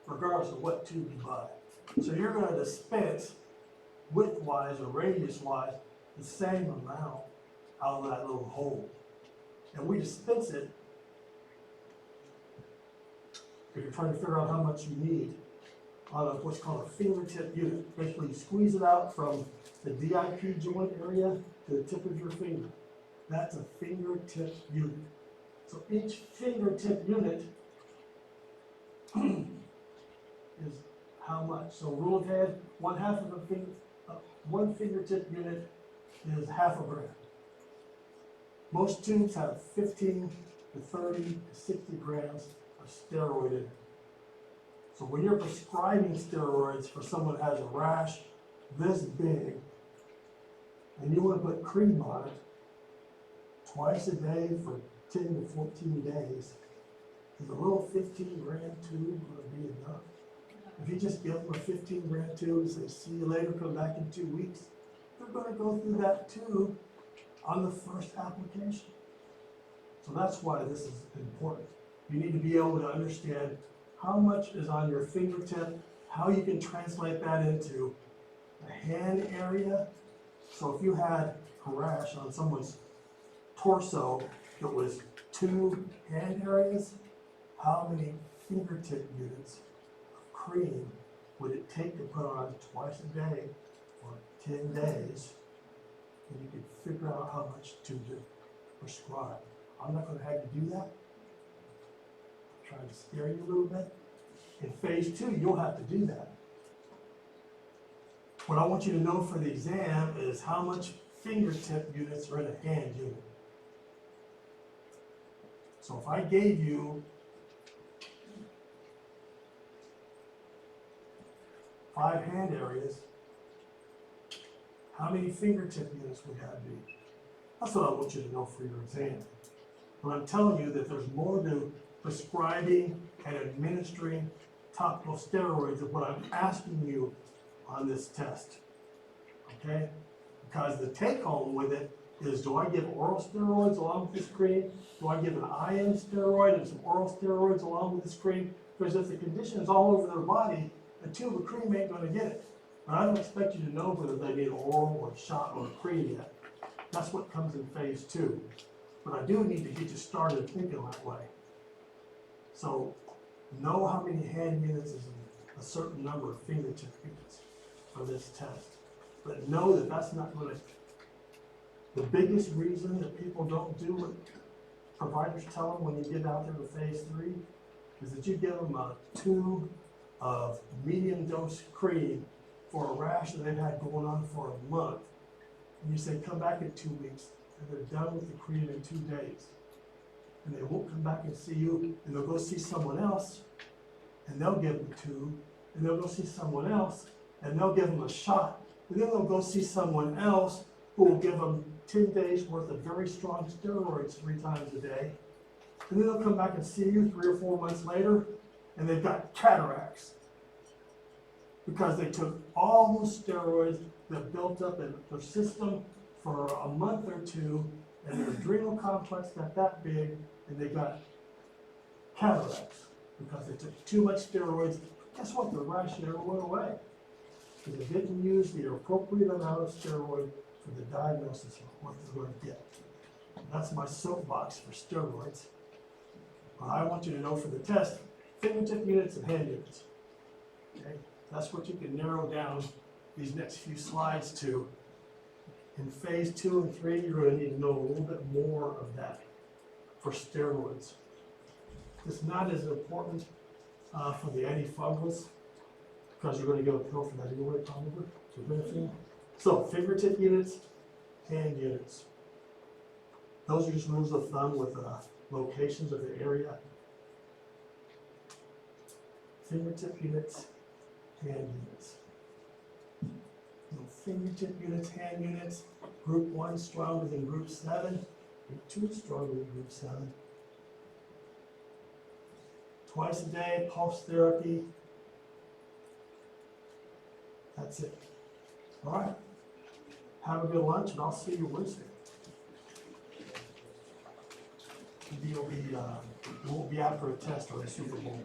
regardless of what tube you buy. So you're going to dispense width-wise or radius-wise the same amount out of that little hole. And we dispense it if you're trying to figure out how much you need out of what's called a fingertip unit. Basically, you squeeze it out from the DIP joint area to the tip of your finger. That's a fingertip unit. So each fingertip unit is how much? So rule of head, 1/2 of a finger, 1 fingertip unit is 1/2 gram. Most tubes have 15 to 30 to 60 grams of steroid in it. So when you're prescribing steroids for someone that has a rash this big, and you want to put cream on it twice a day for 10 to 14 days, is a little 15-gram tube going to be enough? If you just give them a 15-gram tube and say, see you later, come back in 2 weeks, they're going to go through that tube on the first application. So that's why this is important. You need to be able to understand how much is on your fingertip, how you can translate that into a hand area. So if you had a rash on someone's torso that was 2 hand areas, how many fingertip units of cream would it take to put on twice a day for 10 days? And you could figure out how much to prescribe. I'm not going to have you do that. I'm trying to scare you a little bit. In phase 2, you'll have to do that. What I want you to know for the exam is how much fingertip units are in a hand unit. So if I gave you 5 hand areas, how many fingertip units would that be? That's what I want you to know for your exam. But I'm telling you that there's more to prescribing and administering topical steroids than what I'm asking you on this test. Okay? Because the take home with it is, do I give oral steroids along with this cream? Do I give an IM steroid and some oral steroids along with this cream? Because if the condition is all over their body, a tube of cream ain't going to get it. But I don't expect you to know whether they need oral or shot or cream yet. That's what comes in phase 2. But I do need to get you started thinking that way. So know how many hand units is a certain number of fingertip units for this test. But know that that's not going to. The biggest reason that people don't do what providers tell them when you get out there to phase 3 is that you give them a tube of medium dose cream for a rash that they've had going on for a month. And you say, come back in 2 weeks, and they're done with the cream in 2 days. And they won't come back and see you, and they'll go see someone else, and they'll give them a tube, and they'll go see someone else, and they'll give them a shot, and then they'll go see someone else who will give them 10 days worth of very strong steroids 3 times a day. And then they'll come back and see you 3 or 4 months later, and they've got cataracts. because they took all those steroids that built up in their system for a month or two, and their adrenal complex got that big, and they got cataracts because they took too much steroids. Guess what? The rash never went away because they didn't use the appropriate amount of steroid for the diagnosis of what they're going to get. That's my soapbox for steroids. I want you to know for the test, fingertip units and hand units. Okay? That's what you can narrow down these next few slides to. In phase 2 and 3, you're going to need to know a little bit more of that for steroids. It's not as important for the antifungals because you're going to get a pill for that anyway, probably. So, fingertip units, hand units. Those are just rules of thumb with locations of the area. Fingertip units, hand units. No fingertip units, hand units. Group 1 stronger than group 7. Group 2 stronger than group 7. Twice a day, pulse therapy. That's it. All right. Have a good lunch, and I'll see you Wednesday. Maybe it won't be after a test or a Super Bowl.